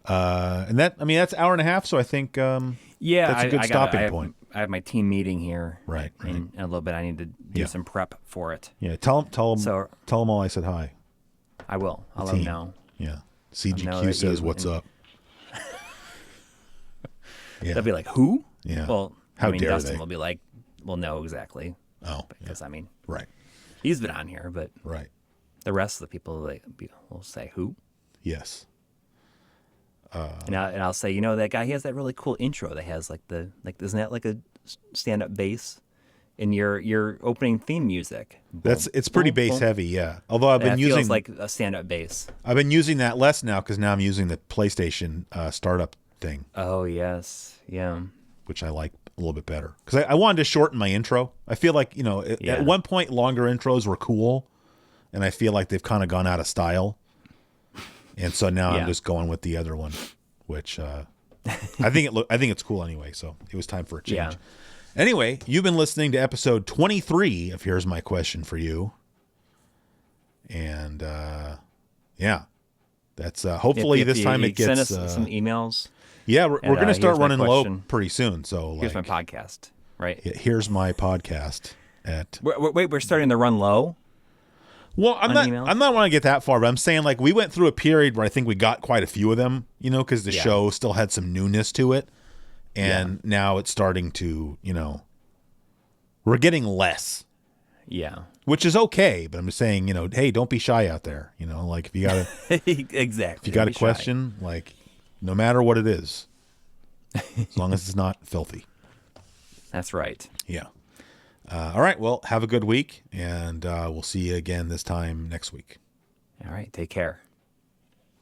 [SPEAKER 2] And that's an hour and a half. So I think
[SPEAKER 1] Yeah,
[SPEAKER 2] that's a good stopping point.
[SPEAKER 1] I have my team meeting here.
[SPEAKER 2] Right, right.
[SPEAKER 1] In a little bit, I need to do
[SPEAKER 2] Yeah.
[SPEAKER 1] some prep for it.
[SPEAKER 2] Yeah, tell them
[SPEAKER 1] So-
[SPEAKER 2] all I said hi.
[SPEAKER 1] I will. I'll let
[SPEAKER 2] Team.
[SPEAKER 1] them know.
[SPEAKER 2] Yeah.
[SPEAKER 1] know
[SPEAKER 2] CGQ
[SPEAKER 1] that
[SPEAKER 2] says
[SPEAKER 1] you-
[SPEAKER 2] what's up. Yeah.
[SPEAKER 1] They'll be like, "Who?"
[SPEAKER 2] Yeah.
[SPEAKER 1] Well,
[SPEAKER 2] How
[SPEAKER 1] I mean,
[SPEAKER 2] dare
[SPEAKER 1] Dustin
[SPEAKER 2] they?
[SPEAKER 1] will be like, "We'll know exactly."
[SPEAKER 2] Oh,
[SPEAKER 1] Because I mean,
[SPEAKER 2] right.
[SPEAKER 1] he's been on here, but
[SPEAKER 2] Right.
[SPEAKER 1] the rest of the people will say who,
[SPEAKER 2] Yes.
[SPEAKER 1] and I'll say, that guy, he has that really cool intro that has isn't that like a stand up bass in your opening theme music?
[SPEAKER 2] It's pretty
[SPEAKER 1] boom,
[SPEAKER 2] bass
[SPEAKER 1] boom.
[SPEAKER 2] heavy, yeah. Although I've been
[SPEAKER 1] That
[SPEAKER 2] using
[SPEAKER 1] feels like a stand up bass.
[SPEAKER 2] I've been using that less now because now I'm using the PlayStation startup thing,
[SPEAKER 1] Oh yes, yeah.
[SPEAKER 2] which I like a little bit better because I wanted to shorten my intro. I feel like
[SPEAKER 1] Yeah.
[SPEAKER 2] at one point longer intros were cool, and I feel like they've kind of gone out of style, and so now
[SPEAKER 1] Yeah.
[SPEAKER 2] I'm just going with the other one, which I think it's cool anyway. So it was time for a change.
[SPEAKER 1] Yeah.
[SPEAKER 2] Anyway, you've been listening to episode 23 of Here's My Question for You, and yeah, that's hopefully
[SPEAKER 1] If
[SPEAKER 2] this
[SPEAKER 1] you-
[SPEAKER 2] time
[SPEAKER 1] you
[SPEAKER 2] it gets
[SPEAKER 1] send us some emails.
[SPEAKER 2] yeah, we're
[SPEAKER 1] And,
[SPEAKER 2] going to start
[SPEAKER 1] here's my
[SPEAKER 2] running low
[SPEAKER 1] question.
[SPEAKER 2] pretty soon. So
[SPEAKER 1] Here's
[SPEAKER 2] like,
[SPEAKER 1] my podcast, right?
[SPEAKER 2] here's my podcast at.
[SPEAKER 1] Wait, we're starting to run low.
[SPEAKER 2] Well,
[SPEAKER 1] on emails?
[SPEAKER 2] I'm not want to get that far, but I'm saying like we went through a period where I think we got quite a few of them, because the
[SPEAKER 1] Yeah.
[SPEAKER 2] show still had some newness to it, and now it's starting to, we're getting less,
[SPEAKER 1] Yeah,
[SPEAKER 2] which is okay. But I'm just saying, hey, don't be shy out there. Like if you got
[SPEAKER 1] exactly.
[SPEAKER 2] a question, like no matter what it is, as long as it's not filthy.
[SPEAKER 1] That's right.
[SPEAKER 2] Yeah. All right. Well, have a good week, and we'll see you again this time next week.
[SPEAKER 1] All right. Take care.